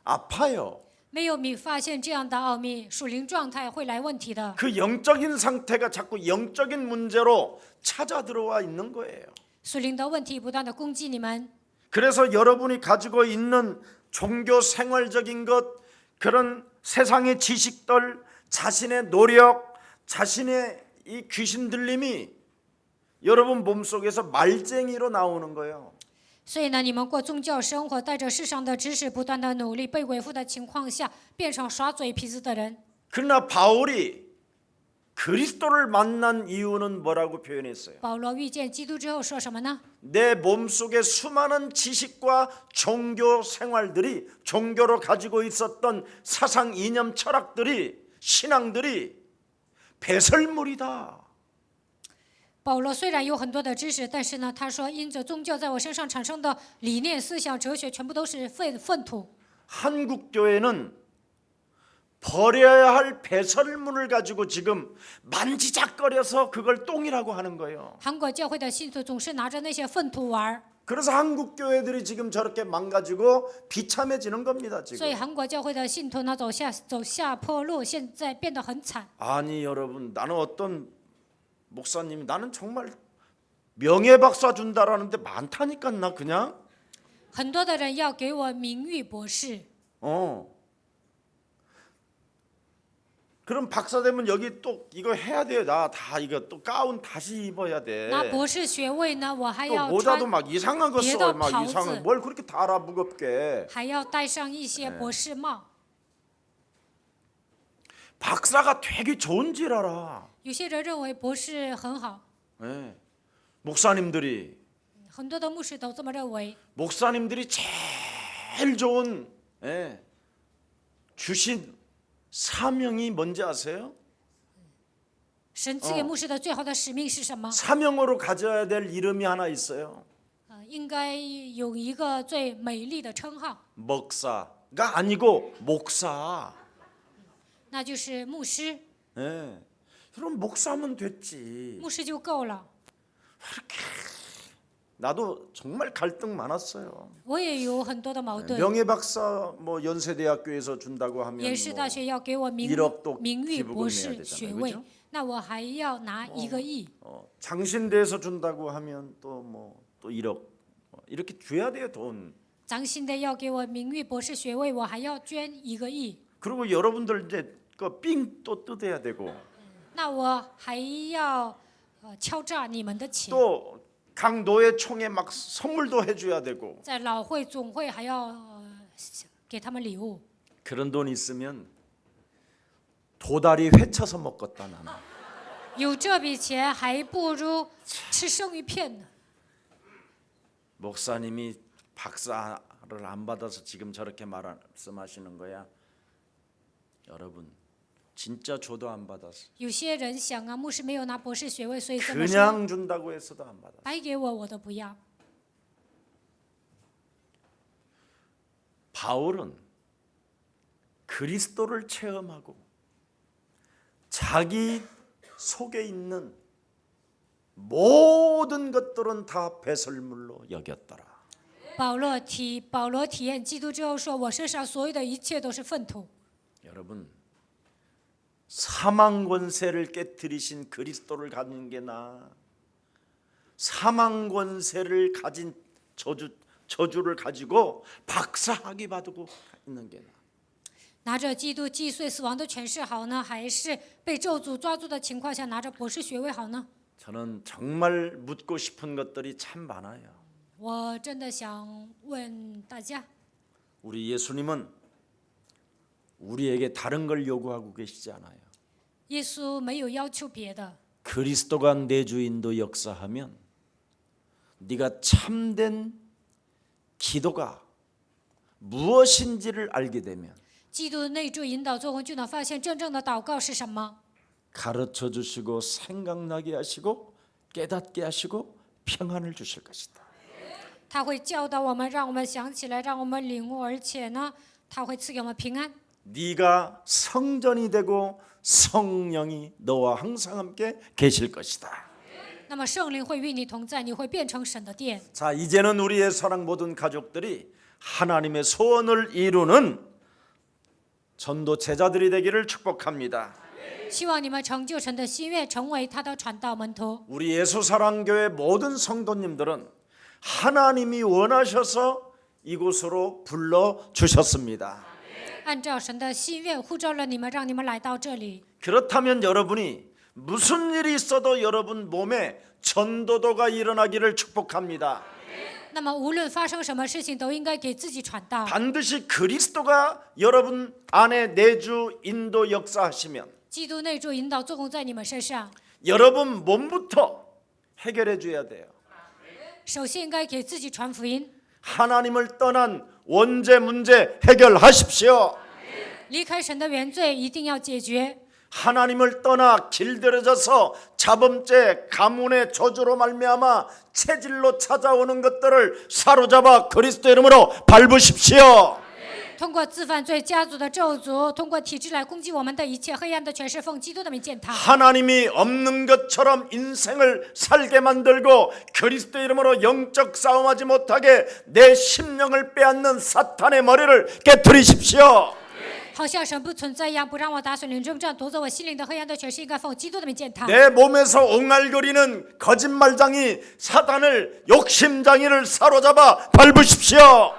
아파요. 没有你发现这样的奥秘，属灵状态会来问题的。 그 영적인 상태가 자꾸 영적인 문제로 찾아 들어와 있는 거예요. 属灵的问题不断的攻击你们， 그래서 여러분이 가지고 있는 종교 생활적인 것, 그런 세상의 지식들, 자신의 노력, 자신의 이 귀신 들림이 여러분 몸속에서 말쟁이로 나오는 거예요. 所以呢，你们过宗教生活，带着世上的知识，不断的努力，被鬼附的情况下，变成耍嘴皮子的人。 그러나 바울이 그리스도를 만난 이유는 뭐라고 표현했어요? 保罗遇见基督之后说什么呢？ 내 몸속에 수많은 지식과 종교 생활들이, 종교로 가지고 있었던 사상 이념 철학들이, 신앙들이 배설물이다. 保罗虽然有很多的知识，但是呢，他说因着宗教在我身上产生的理念、思想、哲学，全部都是粪土。 한국 교회는 버려야 할 배설물을 가지고 지금 만지작거려서 그걸 똥이라고 하는 거예요. 韩国教会的信徒总是拿着那些粪土玩， 그래서 한국 교회들이 지금 저렇게 망가지고 비참해지는 겁니다. 所以 지금. 韩国教会的信徒呢走下坡路，现在变得很惨。 아니 여러분, 나는 어떤 목사님이 나는 정말 명예박사 준다라는데 많다니까 나 그냥 很多的人要给我名誉博士， 그럼 박사 되면 여기 또 이거 해야 돼요. 나 다 이거 또 가운 다시 입어야 돼. 拿博士学位呢，我还 또 要 모자도 穿， 막 이상한 거 뒤에다 써. 막袍子。 이상한 뭘 그렇게 달아 무겁게. 还要戴上一些博士帽。 박사가 되게 좋은 줄 알아. 有些人认为博士很好， 예. 목사님들이 很多的牧师都这么认为。 목사님들이 제일 좋은 주신 사명이 뭔지 아세요? 神赐给牧师的最好的使命是什么？ 사명으로 가져야 될 이름이 하나 있어요. 应该有一个最美丽的称号， 목사가 아니고 목사. 那就是牧师。 예. 여러분 목사면 됐지. 牧师就够了， 나도 정말 갈등 많았어요. 我也有很多的矛盾。 명예박사 뭐 연세대학교에서 준다고 하면 延世大学要给我名 1억 또 名誉 기부금 博 내야 士 되잖아요. 学位 그죠? ，那我还要拿1个亿。 장신대에서 준다고 하면 또 1억 이렇게 줘야 돼요 돈. 张新的要给我名誉博士学位，我还要捐1个亿。 그리고 여러분들 이제 삥또 뜯어야 되고 那我还要敲诈你们的钱， 또 각 노예총회 막 선물도 해줘야 되고 在老会总会还要给他们礼物。 그런 돈 있으면 도다리 회쳐서 먹겠다 나는. 有这笔钱，还不如吃生鱼片呢。 목사님이 박사를 안 받아서 지금 저렇게 말씀하시는 거야. 여러분 진짜 줘도 안 받았어. 有些人想啊，牧师没有拿博士学位，所以这么说， 그냥 준다고 해서도 안 받았어. 白给我都不要。 바울은 그리스도를 체험하고 자기 속에 있는 모든 것들은 다 배설물로 여겼더라. 保罗体验基督之后说：“我身上所有的一切都是粪土。 여러분 사망 권세를 깨뜨리신 그리스도를 가진 게 나. 사망 권세를 가진 저주를 가지고 박사학위 받고 있는 게 나. 拿着基督击碎死亡的权势好呢，还是被咒诅抓住的情况下拿着博士学位好呢？ 저는 정말 묻고 싶은 것들이 참 많아요. 我真的想问大家， 우리 예수님은 우리에게 다른 걸 요구하고 계시지 않아요. 耶稣没有要求别的， 그리스도가 내 주인도 역사하면 네가 참된 기도가 무엇인지를 알게 되면 基督内住引导作工，就能发现真正的祷告是什么。 가르쳐 주시고 생각나게 하시고 깨닫게 하시고 평안을 주실 것이다. 他会教导我们，让我们想起来，让我们领悟，而且呢，他会赐给我们平安。 네가 성전이 되고 성령이 너와 항상 함께 계실 것이다. 那么圣灵会与你同在，你会变成神的殿。 자, 이제는 우리의 사랑 모든 가족들이 하나님의 소원을 이루는 전도 제자들이 되기를 축복합니다. 希望你们成就神的心愿，成为他的传道门徒。 우리 예수사랑교회 모든 성도님들은 하나님이 원하셔서 이곳으로 불러 주셨습니다. 按照神的心愿呼召了你们，让你们来到这里。 그렇다면 여러분이 무슨 일이 있어도 여러분 몸에 전도도가 일어나기를 축복합니다. 那么无论发生什么事情，都应该给自己传道。 반드시 그리스도가 여러분 안에 내주 인도 역사하시면 基督内住引导做工在你们身上， 여러분 몸부터 해결해 줘야 돼요. 首先应该给自己传福音。 하나님을 떠난 원죄 문제 해결하십시오. 离开神的原罪一定要解决。 하나님을 떠나 길들여져서 자범죄, 가문의 저주로 말미암아 체질로 찾아오는 것들을 사로잡아 그리스도 이름으로 밟으십시오. 通过自犯罪、家族的咒诅，通过体制来攻击我们的一切黑暗的权势，奉基督的名践踏。 하나님이 없는 것처럼 인생을 살게 만들고 그리스도 이름으로 영적 싸움하지 못하게 내 심령을 빼앗는 사탄의 머리를 깨트리십시오. 好像神不存在一样，不让我打损灵中这样夺走我心灵的黑暗的权势，应该奉基督的名践踏。 내 몸에서 옹알거리는 거짓말장이 사탄을 욕심장이를 사로잡아 밟으십시오.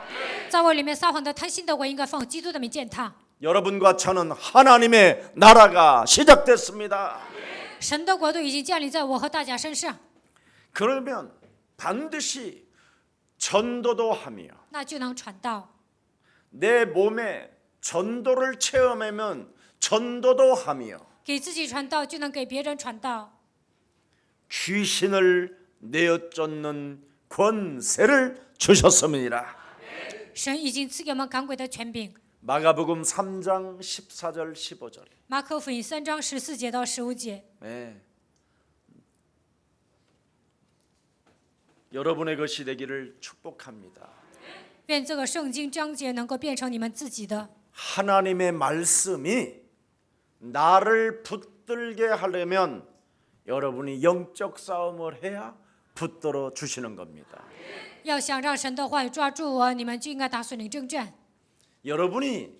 在我里面撒谎的贪心的，我应该奉基督的名践踏。 여러분과 저는 하나님의 나라가 시작됐습니다. 神的国度已经降临在我和大家身上， 그러면 반드시 전도도 하며 那就能传道。 내 몸에 전도를 체험하면 전도도 하며 给自己传道，就能给别人传道。 귀신을 내어쫓는 권세를 주셨습니다. 神已经赐给我们赶鬼的权柄。 마가복음 3장 14절 15절. 马可福音3章14节到15节。 네. 여러분의 것이 되기를 축복합니다. 愿这个圣经章节能够变成你们自己的。 하나님의 말씀이 나를 붙들게 하려면 여러분이 영적 싸움을 해야 붙들어 주시는 겁니다. 要想让神的话语抓住我，你们就应该打属灵征战。 여러분이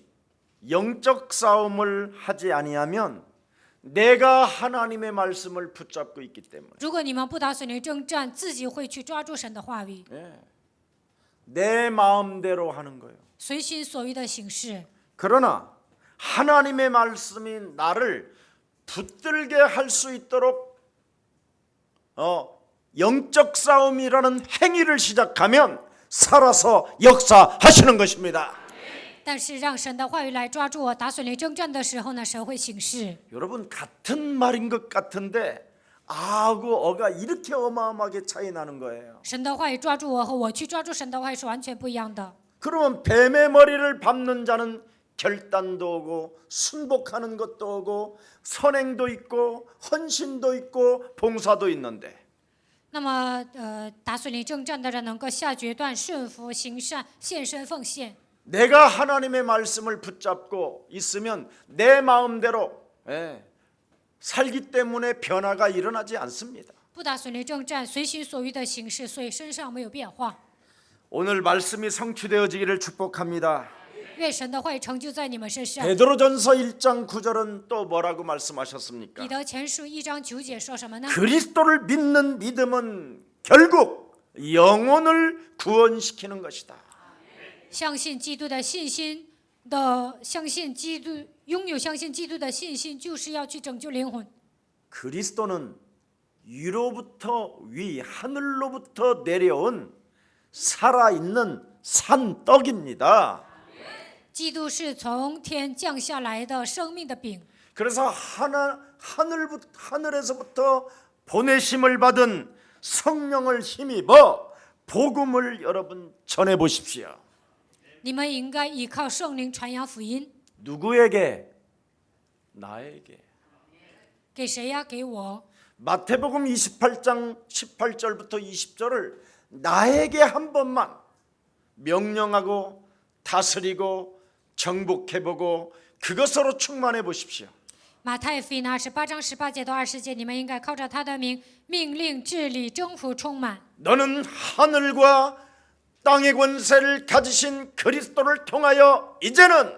영적 싸움을 하지 아니하면 내가 하나님의 말씀을 붙잡고 있기 때문에 如果你们不打属灵征战，自己会去抓住神的话语， 내 마음대로 하는 거예요. 随心所欲的行事。 그러나 하나님의 말씀이 나를 붙들게 할 수 있도록 영적 싸움이라는 행위를 시작하면 살아서 역사하시는 것입니다. 但是让神的话语来抓住我，打属灵征战的时候呢，神会行事。 여러분 같은 말인 것 같은데 아하고 어가 이렇게 어마어마하게 차이 나는 거예요. 神的话语抓住我和我去抓住神的话语是完全不一样的。 그러면 뱀의 머리를 밟는 자는 결단도 오고 순복하는 것도 오고 선행도 있고 헌신도 있고 봉사도 있는데 那么，打属灵征战的人能够下决断、顺服、行善、献身奉献。 내가 하나님의 말씀을 붙잡고 있으면 내 마음대로 살기 때문에 변화가 일어나지 않습니다. 不打属灵征战，随心所欲的行事，所以身上没有变化。 오늘 말씀이 성취되어지기를 축복합니다. 愿神的话语成就在你们身上。 베드로전서 1장 9절은 또 뭐라고 말씀하셨습니까? 彼得前书1章9节说什么呢？ 그리스도를 믿는 믿음은 결국 영혼을 구원시키는 것이다. 相信基督的信心的，相信基督，拥有相信基督的信心，就是要去拯救灵魂。 그리스도는 위로부터 위 하늘로부터 내려온 살아있는 산떡입니다. 基督是从天降下来的生命的饼， 그래서 하늘에서부터 보내심을 받은 성령을 힘입어 복음을 여러분 전해 보십시오. 你们应该依靠圣灵传扬福音。 누구에게? 나에게. 给谁呀？给我。 마태복음 28장 18절부터 20절을 나에게 한 번만 명령하고 다스리고 정복해보고 그것으로 충만해 보십시오. 马太福音28章18节到20节，你们应该靠着他的名命令、治理、征服、充满。 너는 하늘과 땅의 권세를 가지신 그리스도를 통하여 이제는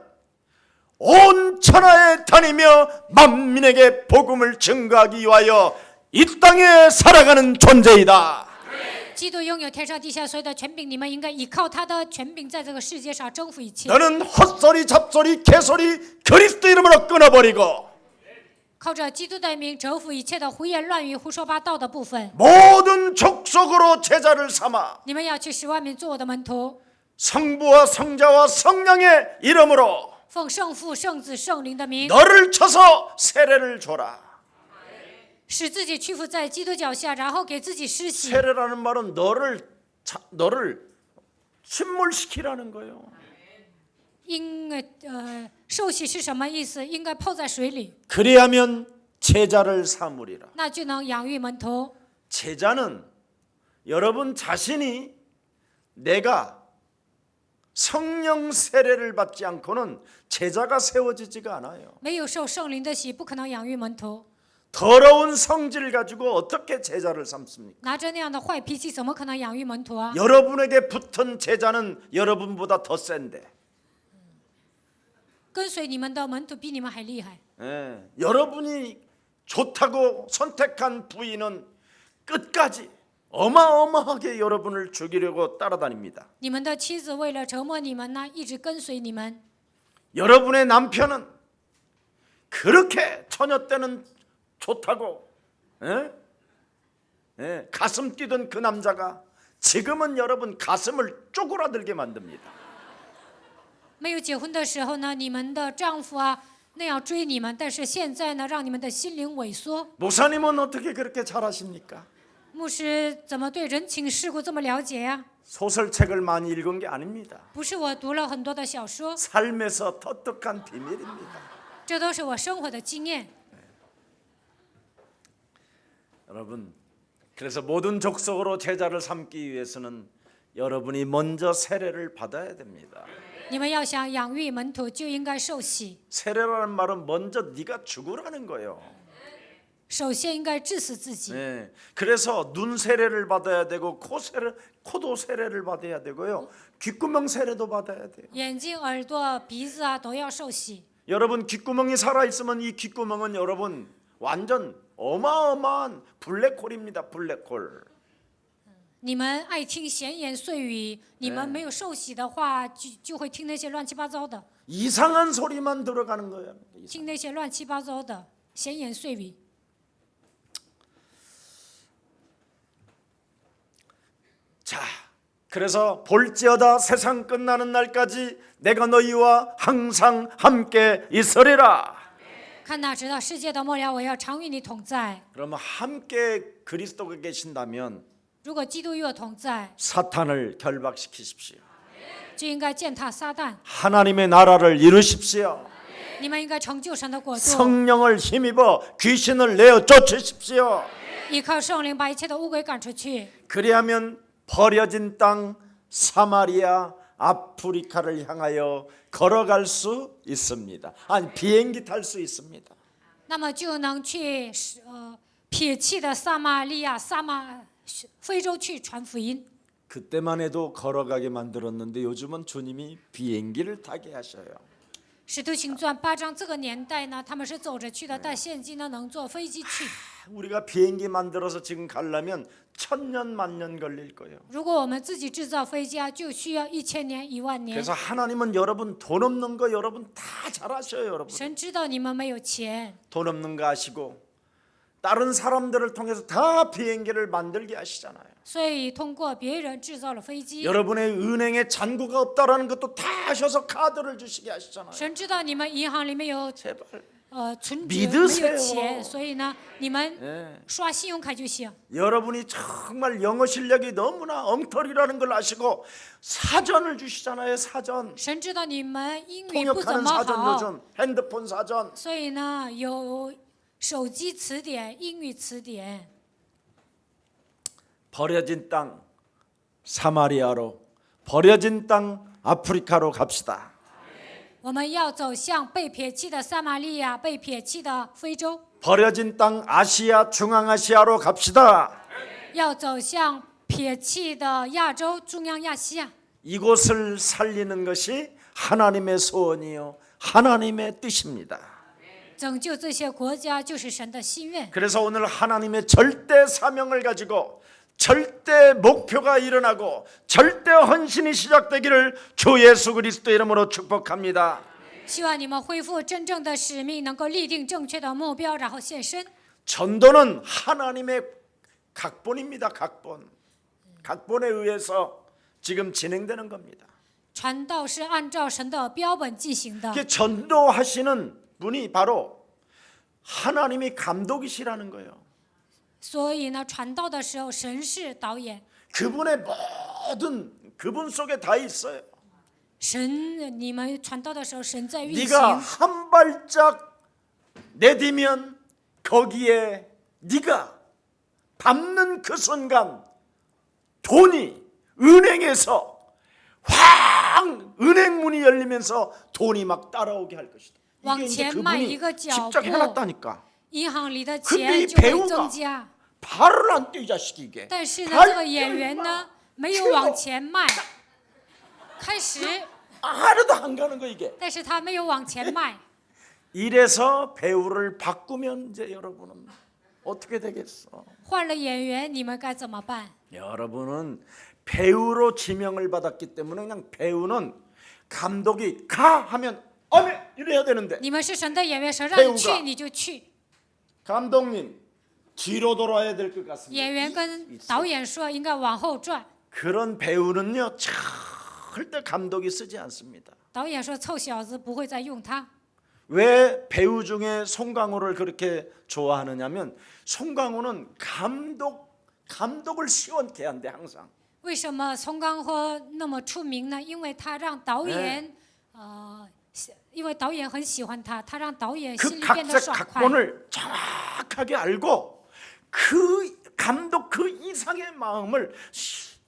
온 천하에 다니며 만민에게 복음을 증거하기 위하여 이 땅에 살아가는 존재이다. 基督拥有天上地下所有的权柄，你们应该依靠他的权柄，在这个世界上征服一切。 너는 헛소리 잡소리 개소리 그리스도 이름으로 끊어버리고 靠着基督的名征服一切的胡言乱语、胡说八道的部分。 모든 족속으로 제자를 삼아 你们要去使万民做我的门徒， 성부와 성자와 성령의 이름으로 奉圣父、圣子、圣灵的名， 너를 쳐서 세례를 줘라. 使自己屈服在基督脚下，然后给自己施洗。 세례라는 말은 너를 침몰시키라는 거예요. 受洗是什么意思？应该泡在水里， 그리하면 제자를 삼으리라. 那就能养育门徒。 제자는 여러분 자신이 내가 성령 세례를 받지 않고는 제자가 세워지지가 않아요. 没有受圣灵的洗，不可能养育门徒。 더러운 성질 가지고 어떻게 제자를 삼습니까? 拿着那样的坏脾气，怎么可能养育门徒啊？ 여러분에게 붙은 제자는 여러분보다 더 센데 跟随你们的门徒比你们还厉害。 여러분이 좋다고 선택한 부인은 끝까지 어마어마하게 여러분을 죽이려고 따라다닙니다. 你们的妻子为了折磨你们呢，一直跟随你们。 여러분의 남편은 그렇게 처녀 때는 좋다고 가슴 뛰던 그 남자가 지금은 여러분 가슴을 쪼그라들게 만듭니다. 没有结婚的时候呢，你们的丈夫啊那样追你们，但是现在呢，让你们的心灵萎缩。 목사님은 어떻게 그렇게 잘하십니까? 牧师怎么对人情世故这么了解呀？ 소설책을 많이 읽은 게 아닙니다. 不是我读了很多的小说， 삶에서 터득한 비밀입니다. 这都是我生活的经验。 여러분, 그래서 모든 족속으로 제자를 삼기 위해서는 여러분이 먼저 세례를 받아야 됩니다. 你们要想养育门徒，就应该受洗。 세례라는 말은 먼저 네가 죽으라는 거예요. 首先应该治死自己。 네, 그래서 눈 세례를 받아야 되고 코도 세례를 받아야 되고요. 귓구멍 세례도 받아야 돼요. 眼睛、耳朵、鼻子啊都要受洗。 여러분 귓구멍이 살아 있으면 이 귓구멍은 여러분 완전 어마어마한 블랙홀입니다. 블랙홀. 你们爱听闲言碎语，你们没有受洗的话，就会听那些乱七八糟的， 이상한 소리만 들어가는 거예요. 听那些乱七八糟的闲言碎语。 자, 그래서 볼지어다 세상 끝나는 날까지 내가 너희와 항상 함께 있으리라. 看哪，直到世界的末了，我要常与你同在。 그러면 함께 그리스도가 계신다면 如果基督与我同在， 사탄을 결박시키십시오. 就应该践踏撒旦。 하나님의 나라를 이루십시오. 你们应该成就神的国度， 성령을 힘입어 귀신을 내어 쫓으십시오. 依靠圣灵把一切的污鬼赶出去。 그리하면 버려진 땅 사마리아 아프리카를 향하여 걸어갈 수 있습니다. 아니 비행기 탈 수 있습니다. 那么就能去撇弃的撒玛利亚、非洲去传福音。 그때만 해도 걸어가게 만들었는데 요즘은 주님이 비행기를 타게 하셔요. 使徒行传8章这个年代呢，他们是走着去的，但现今呢能坐飞机去。 우리가 비행기 만들어서 지금 가려면 1000년 만년 걸릴 거예요. 如果我们自己制造飞机啊，就需要1000年、10000年。 그래서 하나님은 여러분 돈 없는 거 여러분 다 잘하셔요, 여러분. 神知道你们没有钱， 돈 없는 거 아시고 다른 사람들을 통해서 다 비행기를 만들게 하시잖아요. 所以通过别人制造了飞机。 여러분의 은행에 잔고가 없다라는 것도 다 하셔서 카드를 주시게 하시잖아요. 神知道你们银行里面有 제발. 存折 믿으세요 没有钱，所以呢，你们 예. 刷信用卡就行。 여러분이 정말 영어 실력이 너무나 엉터리라는 걸 아시고 사전을 주시잖아요. 사전. 神知道你们英语不怎 통역하는 么 사전 好， 요즘 핸드폰 사전. 所以呢有手机词典、英语词典。 버려진 땅 사마리아로 버려진 땅 아프리카로 갑시다. 我们要走向被撇弃的撒玛利亚、被撇弃的非洲， 버려진 땅 아시아 중앙아시아로 갑시다. 要走向撇弃的亚洲、中央亚细亚。 이곳을 살리는 것이 하나님의 소원이요 하나님의 뜻입니다. 拯救这些国家就是神的心愿。 그래서 오늘 하나님의 절대 사명을 가지고 절대 목표가 일어나고 절대 헌신이 시작되기를 주 예수 그리스도 이름으로 축복합니다. 希望你们恢复真正的使命，能够立定正确的目标，然后献身。 전도는 하나님의 각본입니다. 각본에 의해서 지금 진행되는 겁니다. 传道是按照神的标本进行的。 이게 전도하시는 분이 바로 하나님이 감독이시라는 거예요. 所以呢，传道的时候，神是导演， 그분의 모든 그분 속에 다 있어요. 神，你们传道的时候，神在运 네가 行。 한 발짝 내디면 거기에 네가 밟는 그 순간 돈이 은행에서 확 은행 문이 열리면서 돈이 막 따라오게 할 것이다. 이게 이제 그분이 직접 해놨다니까. 银行里的 근데 이 钱就会 배우가 增加， 발을 안 떼 이 자식이 이게. 但是呢， 발 这个演员呢没有往前迈，开始， 하나도 안 가는 거 이게. 但是他没有往前迈。 이래서 배우를 바꾸면 이제 여러분은 어떻게 되겠어? 换了演员，你们该怎么办？ 여러분은 배우로 지명을 받았기 때문에 그냥 배우는 감독이 가 하면 아멘 이래야 되는데 你们是神的演员，神让你 배우가 去你就去。 감독님 뒤로 돌아야 될 것 같습니다. 演员跟导演说应该往后转， 그런 배우는요 절대 감독이 쓰지 않습니다. 导演说臭小子不会再用他。 왜 배우 중에 송강호를 그렇게 좋아하느냐면 송강호는 감독을 시원케 한대 항상. 为什么宋刚和那么出名呢？因为他让导演，因为导演很喜欢他，他让导演 그 心里变得 각색 爽快。 각본을 정확하게 알고 그 감독 그 이상의 마음을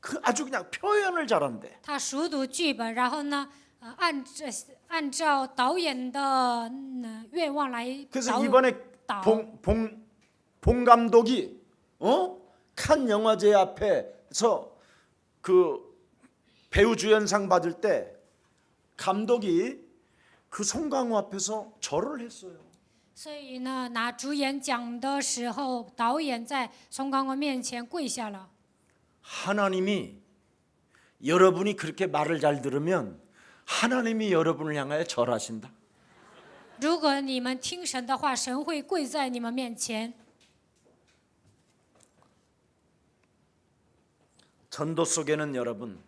그 아주 그냥 표현을 잘한대. 他熟读剧本，然后呢，按照导演的愿望来 그래서 이번에 导。봉 감독이 칸 영화제 앞에서 그 배우 주연상 받을 때 감독이 그 송강호 앞에서 절을 했어요. 所以呢，拿主演奖的时候，导演在宋刚国面前跪下了。 하나님이 여러분이 그렇게 말을 잘 들으면 하나님이 여러분을 향하여 절하신다. 如果你们听神的话，神会跪在你们面前。 전도 속에는 여러분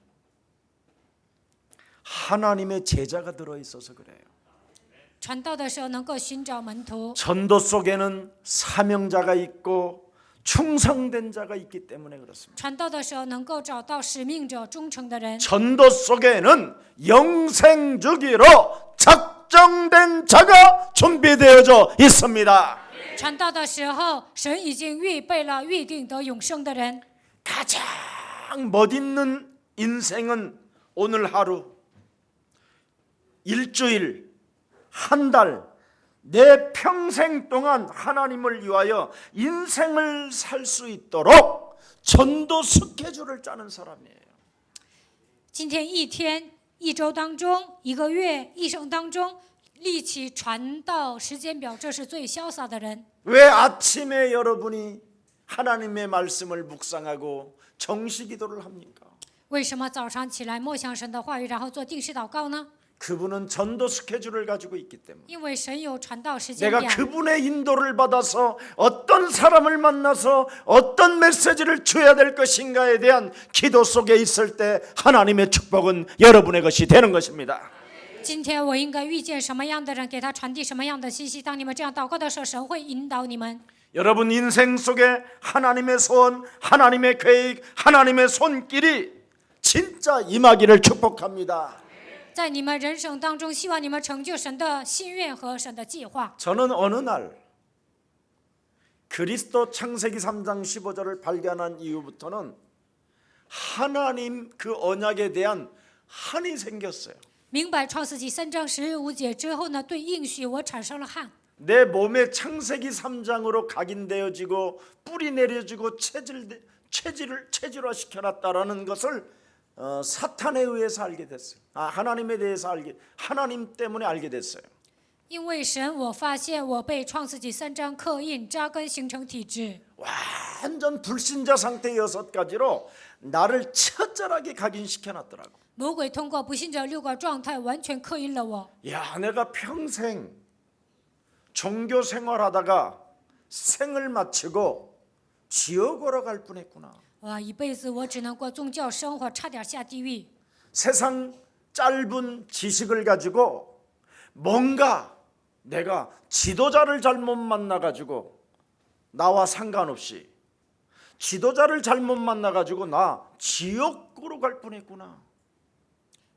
하나님의 제자가 들어있어서 그래요. 传道的时候能够寻找门徒， 전도 속에는 사명자가 있고 충성된 자가 있기 때문에 그렇습니다. 传道的时候能够找到使命者、忠诚的人。 전도 속에는 영생 주기로 작정된 자가 준비되어져 있습니다. 传道的时候，神已经预备了预定得永生的人。 가장 멋있는 인생은 오늘 하루, 일주일, 한 달, 내 평생 동안 하나님을 위하여 인생을 살 수 있도록 전도 스케줄을 짜는 사람이에요. 今天一天、一周当中、一个月、一生当中，立起传道时间表，这是最潇洒的人。 왜 아침에 여러분이 하나님의 말씀을 묵상하고 정시기도를 합니까? 为什么早上起来默想神的话语，然后做定时祷告呢？ 그분은 전도 스케줄을 가지고 있기 때문에 因为神有传道时间 내가 表。 그분의 인도를 받아서 어떤 사람을 만나서 어떤 메시지를 줘야 될 것인가에 대한 기도 속에 있을 때 하나님의 축복은 여러분의 것이 되는 것입니다. 今天我应该遇见什么样的人，给他传递什么样的信息？当你们这样祷告的时候，神会引导你们。 여러분 인생 속에 하나님의 소원, 하나님의 계획, 하나님의 손길이 진짜 임하기를 축복합니다. 在你们人生当中，希望你们成就神的心愿和神的计划。 저는 어느 날 그리스도 창세기 3장 15절을 발견한 이후부터는 하나님 그 언약에 대한 한이 생겼어요. 明白创世纪3章15节之后呢，对应许我产生了憾。 내 몸에 창세기 3장으로 각인되어지고 뿌리 내려지고 체질화 시켜놨다라는 것을 사탄에 의해서 알게 됐어요. 하나님에 대해서 하나님 때문에 알게 됐어요. 因为神，我发现我被创世纪3章刻印扎根形成体质。 완전 불신자 상태 6가지로 나를 처절하게 각인시켜놨더라고. 魔鬼通过不信者6个状态完全刻印了我。 야, 내가 평생 종교 생활하다가 생을 마치고 지옥으로 갈 뻔했구나. 哇，一辈子我只能过宗教生活，差点下地狱。 세상 짧은 지식을 가지고 뭔가 내가 지도자를 잘못 만나가지고 나와 상관없이 지도자를 잘못 만나가지고 나 지옥으로 갈 뻔했구나.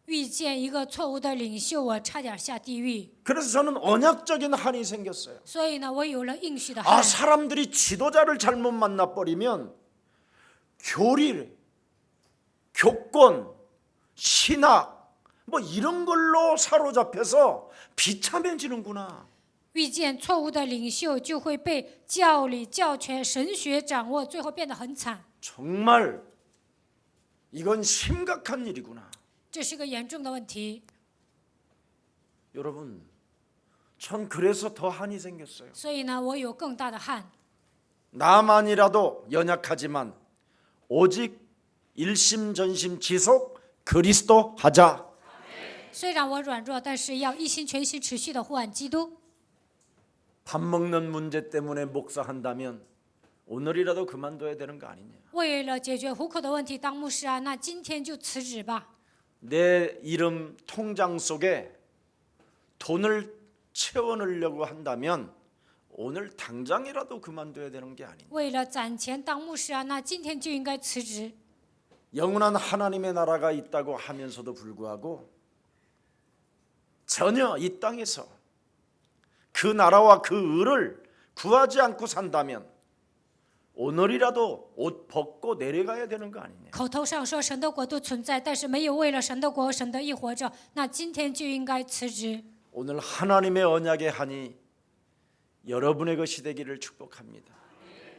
遇见一个错误的领袖，我差点下地狱。 그래서 저는 언약적인 한이 생겼어요. 所以呢，我有了应许的憾。 사람들이 지도자를 잘못 만나버리면 교리, 교권, 신학 뭐 이런 걸로 사로잡혀서 비참해지는구나. 遇见错误的领袖，就会被教理、教权、神学掌握，最后变得很惨。 정말 이건 심각한 일이구나. 这是个严重的问题。 여러분, 전 그래서 더 한이 생겼어요. 所以呢，我有更大的憾。 나만이라도 연약하지만 오직 일심전심 지속 그리스도 하자. 虽然我软弱，但是要一心全心持续的呼喊基督。 밥 먹는 문제 때문에 목사한다면 오늘이라도 그만둬야 되는 거 아니냐. 为了解决糊口的问题当牧师啊，那今天就辞职吧。 내 이름 통장 속에 돈을 채워넣으려고 한다면 오늘 당장이라도 그만둬야 되는 게 아니냐. 为了攒钱当牧师啊，那今天就应该辞职。 영원한 하나님의 나라가 있다고 하면서도 불구하고 전혀 이 땅에서 그 나라와 그 의를 구하지 않고 산다면 오늘이라도 옷 벗고 내려가야 되는 거 아니냐. 口头上说神的国度存在，但是没有为了神的国、神的义活着，那今天就应该辞职。 오늘 하나님의 언약의 한이 여러분의 것이 되기를 축복합니다.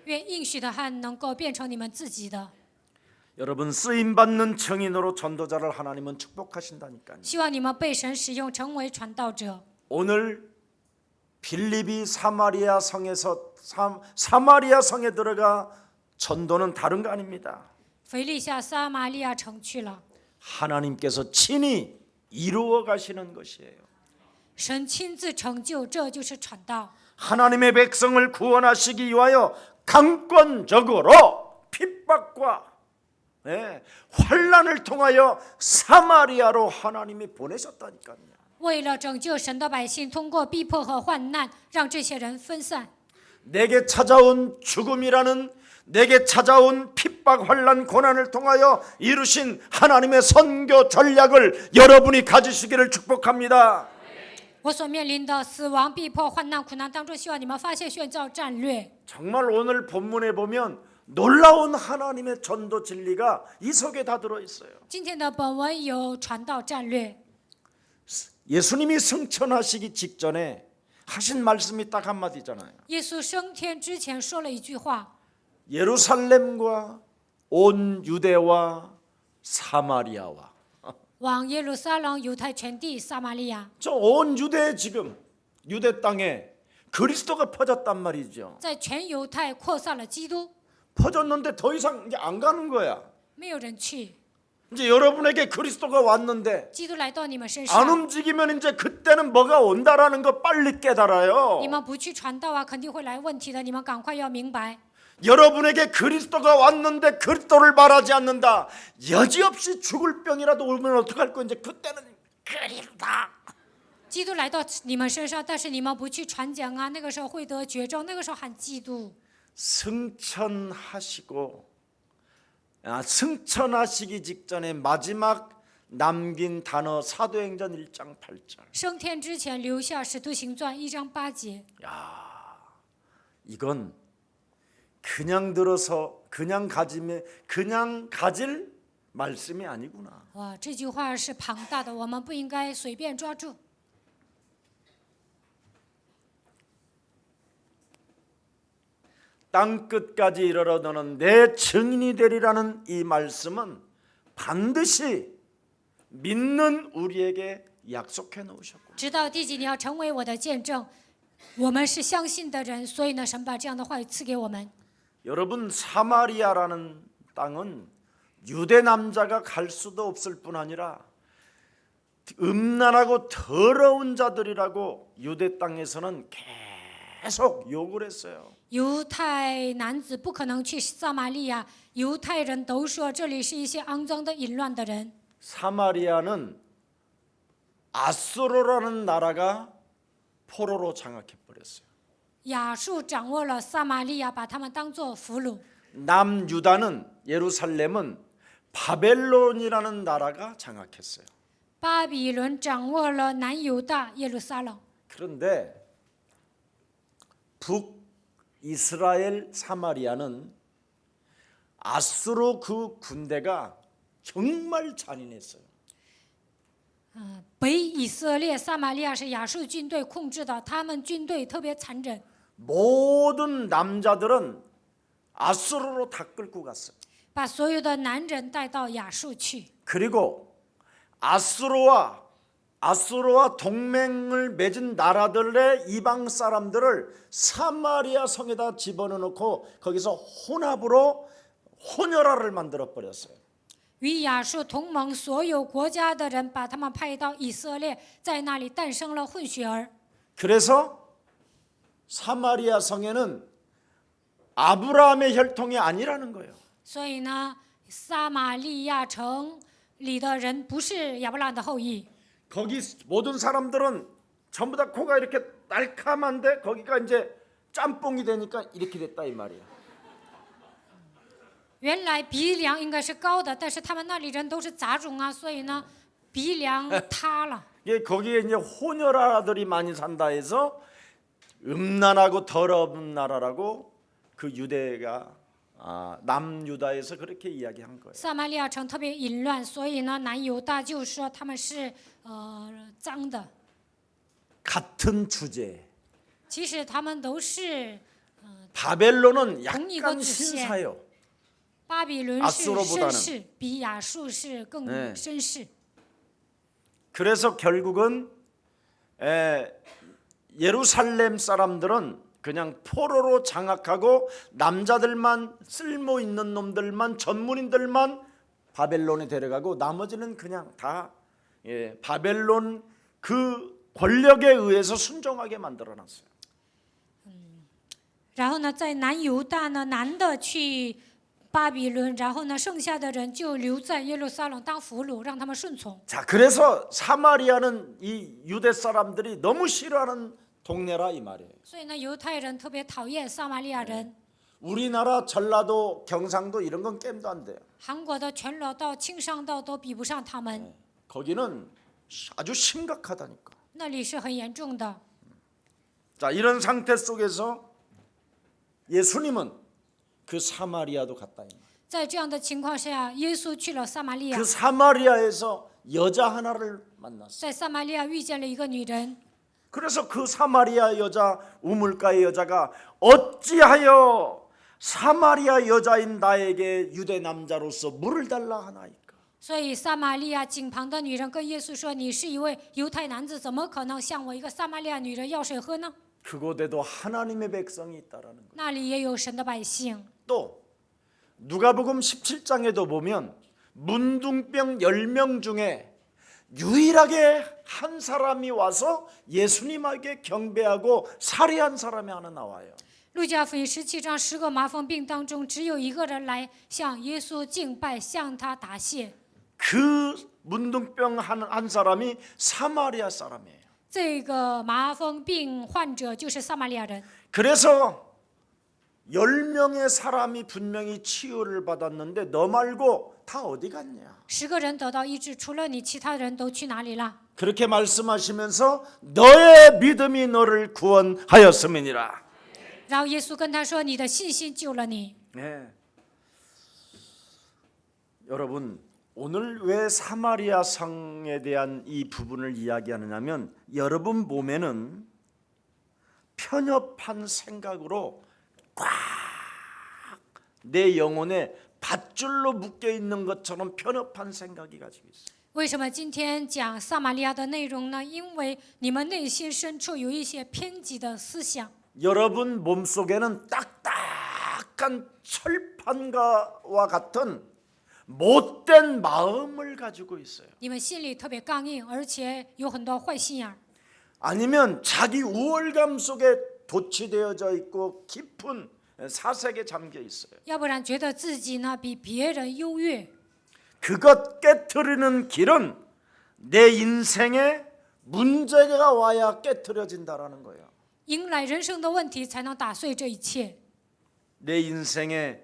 愿应许的汉能够变成你们自己的。 여러분 쓰임 받는 청인으로 전도자를 하나님은 축복하신다니까요. 希望你们被神使用，成为传道者。 오늘 빌립이 사마리아 성에서 사마리아 성에 들어가 전도는 다른 거 아닙니다. 腓利下撒玛利亚城去了， 하나님께서 친히 이루어 가시는 것이에요. 神亲自成就，这就是传道。 하나님의 백성을 구원하시기 위하여 강권적으로 핍박과 환난을 통하여 사마리아로 하나님이 보내셨다니까요. 为了拯救神的百姓，通过逼迫和患难，让这些人分散。 내게 찾아온 죽음이라는 내게 찾아온 핍박 환난 고난을 통하여 이루신 하나님의 선교 전략을 여러분이 가지시기를 축복합니다. 我所面临的死亡、逼迫、患难、苦难当中，希望你们发现宣教战略。 정말 오늘 본문에 보면 놀라운 하나님의 전도 진리가 이 속에 다 들어 있어요. 今天的本文有传道战略。 예수님이 승천하시기 직전에 하신 말씀이 딱 한마디잖아요. 耶稣升天之前说了一句话： 예루살렘과 온 유대와 사마리아와 往耶路撒冷、犹太全地、撒玛利亚， 저 온 유대에 지금 유대 땅에 그리스도가 퍼졌단 말이죠. 在全犹太扩散了基督， 퍼졌는데 더 이상 이제 안 가는 거야. 没有人去。 이제 여러분에게 그리스도가 왔는데 基督来到你们身 안 上， 움직이면 이제 그때는 뭐가 온다라는 거 빨리 깨달아요. 你们不去传道啊，肯定会来问题的。你们赶快要明白， 여러분에게 그리스도가 왔는데 그리스도를 말하지 않는다. 여지없이 죽을 병이라도 오면 어떡할 거 이제 그때는 그리스도다. 基督来到你们身上，但是你们不去传讲啊，那个时候会得绝症，那个时候喊基督。 승천하시기 직전에 마지막 남긴 단어 사도행전 1장 8절. 升天之前留下《使徒行传》1章8节， 이건 그냥 들어서 그냥 가질 말씀이 아니구나. 哇，这句话是庞大的，我们不应该随便抓住。 땅 끝까지 이르러 너는 내 증인이 되리라는 이 말씀은 반드시 믿는 우리에게 약속해 놓으셨고 直到地极，你要成为我的见证。我们是相信的人，所以呢，神把这样的话语赐给我们。 여러분 사마리아라는 땅은 유대 남자가 갈 수도 없을 뿐 아니라 음란하고 더러운 자들이라고 유대 땅에서는 계속 욕을 했어요. 犹太男子不可能去撒玛利亚，犹太人都说这里是一些肮脏的、淫乱的人。 사마리아는 아수르라는 나라가 포로로 장악해 버렸어요. 亚述掌握了撒玛利亚，把他们当作俘虏。 남유다는 예루살렘은 바벨론이라는 나라가 장악했어요. 巴比伦掌握了南犹大、耶路撒冷。 그런데 북이스라엘 사마리아는 아수르 그 군대가 정말 잔인했어요. 北以色列、撒玛利亚是亚述军队控制的，他们军队特别残忍。 모든 남자들은 아수르로 다 끌고 갔어요. 把所有的男人带到亚述去， 그리고 아수르와 동맹을 맺은 나라들의 이방 사람들을 사마리아 성에다 집어넣고 거기서 혼합으로 혼혈아를 만들어 버렸어요. 与亚述同盟所有国家的人，把他们派到以色列，在那里诞生了混血儿。 그래서 사마리아 성에는 아브라함의 혈통이 아니라는 거예요. 所以呢，撒玛利亚城里的人不是亚伯拉罕的后裔。 거기 모든 사람들은 전부 다 코가 이렇게 날카만데 거기가 이제 짬뽕이 되니까 이렇게 됐다 이 말이야. 原来鼻梁应该是高的，但是他们那里人都是杂种啊，所以呢，鼻梁塌了。 거기에 이제 혼혈아들이 많이 산다 해서 음란하고 더러운 나라라고 그 유대가 남유다에서 그렇게 이야기한 거예요. 撒玛利亚城特别淫乱，所以呢，南犹大就说他们是脏的。 같은 주제, 其实他们都是 바벨론은 동일个 약간 祖先 신사요. 巴比伦是 아수르보다는 绅士，比亚述是更 네 绅士。 그래서 결국은 예루살렘 사람들은 그냥 포로로 장악하고 남자들만 쓸모 있는 놈들만 전문인들만 바벨론에 데려가고 나머지는 그냥 다 바벨론 그 권력에 의해서 순종하게 만들어놨어요. 然后呢，在南犹大呢，男的去巴比伦，然后呢，剩下的人就留在耶路撒冷当俘虏，让他们顺从。 자, 그래서 사마리아는 이 유대 사람들이 너무 싫어하는 동네라 이 말이에요. 所以呢，犹太人特别讨厌撒玛利亚人。 우리나라 전라도 경상도 이런 건 게임도 안 돼요. 韩国的全罗道、庆尚道都比不上他们， 거기는 아주 심각하다니까. 那里是很严重的。 자, 이런 상태 속에서 예수님은 그 사마리아도 갔다. 在这样的情况下，耶稣去了撒玛利亚 그 ， 사마리아에서 여자 하나를 만났어. 在撒玛利亚遇见了一个女人。 그래서 그 사마리아 여자 우물가의 여자가 어찌하여 사마리아 여자인 나에게 유대 남자로서 물을 달라 하나이까. 所以撒玛利亚井旁的女人跟耶稣说：“你是一位犹太男子，怎么可能向我一个撒玛利亚女人要水喝呢？ 그곳에도 하나님의 백성이 있다라는 거예요. 那里也有神的百姓。” 또 누가복음 17장에도 보면 문둥병 10명 중에 유일하게 한 사람이 와서 예수님에게 경배하고 살해한 사람이 하나 나와요. 路加福音17章10个麻风病当中，只有一个人来向耶稣敬拜，向他答谢。 그 문둥병 한 사람이 사마리아 사람이에요. 这个麻风病患者就是撒玛利亚人。 그래서 10명의 사람이 분명히 치유를 받았는데 너 말고 다 어디 갔냐? 10个人得到医治，除了你，其他人都去哪里了？ 그렇게 말씀하시면서 너의 믿음이 너를 구원하였음이니라. 然后耶稣跟他说：“你的信心救了你。” 네. 여러분 오늘 왜 사마리아 성에 대한 이 부분을 이야기하느냐면 여러분 몸에는 편협한 생각으로 꽉 내 영혼에 밧줄로 묶여 있는 것처럼 편협한 생각이 가지고 있어요. 为什么今天讲撒玛利亚的内容呢？因为你们内心深处有一些偏激的思想。 여러분 몸속에는 딱딱한 철판과 같은 못된 마음을 가지고 있어요. 你们心里特别刚硬，而且有很多坏心眼儿。 아니면 자기 우월감 속에 도취되어져 있고 깊은 사색에 잠겨 있어요. 要不然觉得自己呢比别人优越。 그것 깨트리는 길은 내 인생에 문제가 와야 깨트려진다라는 거예요. 迎来人生的问题，才能打碎这一切。 내 인생에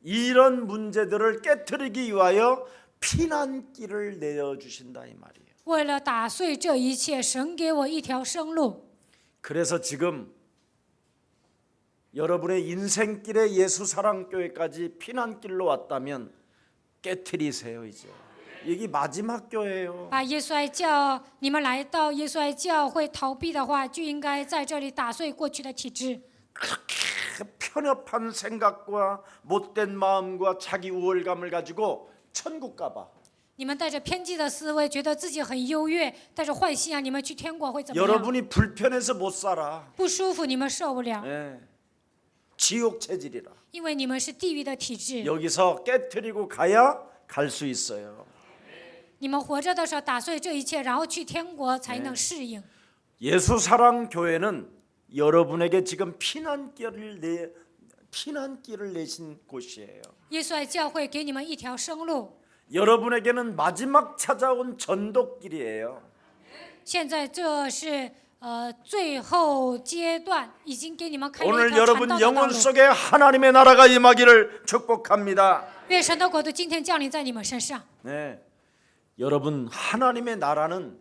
이런 문제들을 깨트리기 위하여 피난길을 내어주신다 이 말이에요. 为了打碎这一切，神给我一条生路。 그래서 지금 여러분의 인생길에 예수사랑교회까지 피난길로 왔다면 깨트리세요 이제. 여기 마지막 교회예요. 把耶稣爱教，你们来到耶稣爱教会逃避的话，就应该在这里打碎过去的体制。 그렇게 편협한 생각과 못된 마음과 자기 우월감을 가지고 천국 가봐. 你们带着偏激的思维，觉得自己很优越，带着坏心啊，你们去天国会怎么样？ 여러분이 불편해서 못 살아. 不舒服，你们受不了， 예. 지옥 체질이라. 因为你们是地狱的体质。 여기서 깨트리고 가야 갈 수 있어요. 你们活着的时候打碎这一切，然后去天国才能适应。 예수사랑교회는 여러분에게 지금 피난길을 내신 곳이에요. 耶稣爱教会给你们一条生路。 여러분에게는 마지막 찾아온 전도길이에요. 现在这是最后阶段，已经给你们开了一 오늘 条传 여러분 道的道 영혼 路。 속에 하나님의 나라가 임하기를 축복합니다. 愿神的国度今天降临在你们身上。 네. 여러분 하나님의 나라는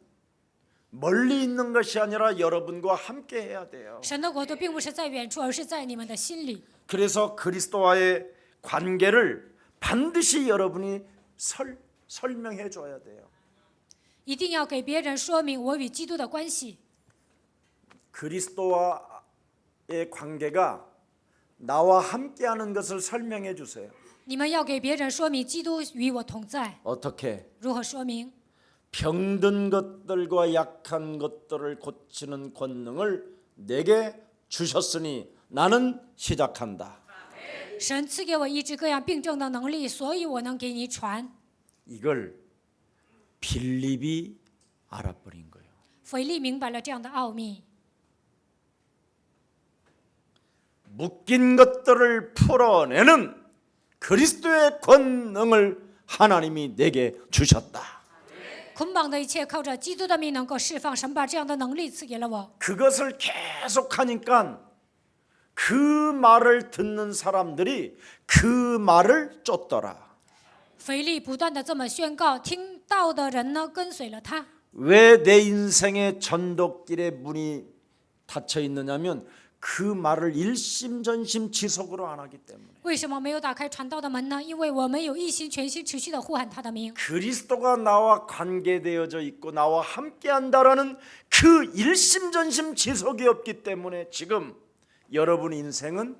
멀리 있는 것이 아니라 여러분과 함께 해야 돼요. 神的国度并不是在远处，而是在你们的心里。 그래서 그리스도와의 관계를 반드시 여러분이 설명해 줘야 돼요. 一定要给别人说明我与基督的关系。 그리스도와 관계가 나와 함께하는 것을 설명해 주세요. 你们要给别人说明基督与我同在。 어떻게? 如何说明？ 병든 것들과 약한 것들을 고치는 권능을 내게 주셨으니 나는 시작한다. 神赐给我医治各样病症的能力，所以我能给你传。 이걸 빌립이 알아버린 거예요. 腓力明白了这样的奥秘， 묶인 것들을 풀어내는 그리스도의 권능을 하나님이 내게 주셨다. 捆绑的一切靠着基督的命能够释放。神把这样的能力赐给了我。 그것을 계속하니까 그 말을 듣는 사람들이 그 말을 쫓더라. 腓力不断的这么宣告，听到的人呢跟随了他。 왜 내 인생의 전도길의 문이 닫혀 있느냐면 그 말을 일심전심 지속으로 안 하기 때문에. 为什么没有打开传道的门呢？因为我没有一心全心持续的呼喊他的名。 그리스도가 나와 관계되어져 있고 나와 함께한다라는 그 일심전심 지속이 없기 때문에 지금 여러분 인생은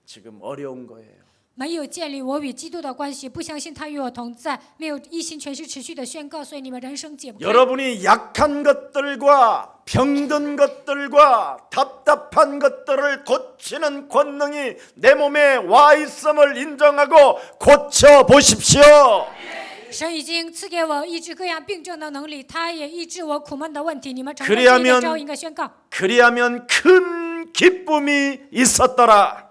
지금 어려운 거예요. 没有建立我与基督的关系，不相信他与我同在，没有一心全心持续的宣告，所以你们人生解不开。 여러분이 약한 것들과 병든 것들과 답답한 것들을 고치는 권능이 내 몸에 와 있음을 인정하고 고쳐 보십시오. 神已经赐给我医治各样病症的能力，他也医治我苦闷的问题。你们承认这一点之后，应该宣告， 그리하면 큰 기쁨이 있었더라.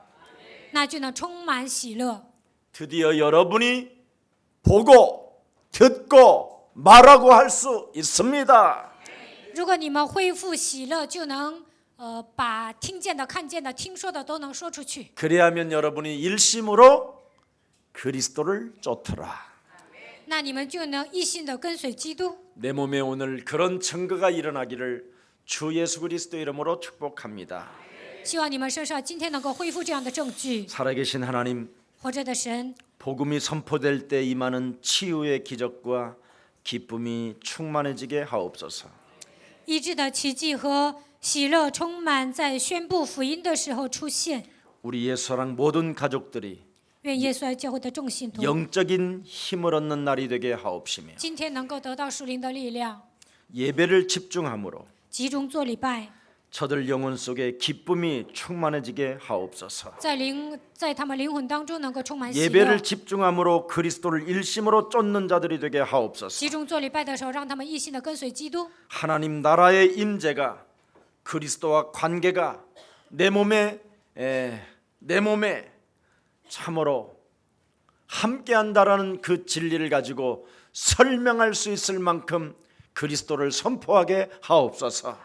那就能充满喜乐。 드디어 여러분이 보고 듣고 말하고 할 수 있습니다. 如果你们恢复喜乐，就能把听见的、看见的、听说的都能说出去。 그리하면 여러분이 일심으로 그리스도를 쫓더라. 那你们就能一心的跟随基督。 내 몸에 오늘 그런 증거가 일어나기를 주 예수 그리스도 이름으로 축복합니다. 希望你们身上今天能够恢复这样的证据。 살아계신 하나님, 活着的神， 복음이 선포될 때 임하는 치유의 기적과 기쁨이 충만해지게 하옵소서. 医治的奇迹和喜乐充满在宣布福音的时候出现。 우리 예수사랑 모든 가족들이 愿耶稣爱教会的众信徒 영적인 힘을 얻는 날이 되게 하옵시며 今天能够得到属灵的力量， 예배를 집중함으로 集中做礼拜， 저들 영혼 속에 기쁨이 충만해지게 하옵소서. 在他们灵魂当中能够充满喜乐。 예배를 집중함으로 그리스도를 일심으로 쫓는 자들이 되게 하옵소서. 集中做礼拜的时候，让他们一心的跟随基督。 하나님 나라의 임재가 그리스도와 관계가 내 몸에 참으로 함께한다라는 그 진리를 가지고 설명할 수 있을 만큼 그리스도를 선포하게 하옵소서.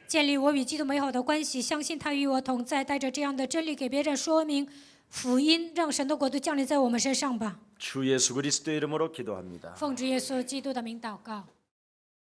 建立我与基督美好的关系，相信他与我同在，带着这样的真理给别人说明福音，让神的国度降临在我们身上吧。 주 예수 그리스도 이름으로 기도합니다. 奉主耶稣基督的名祷告。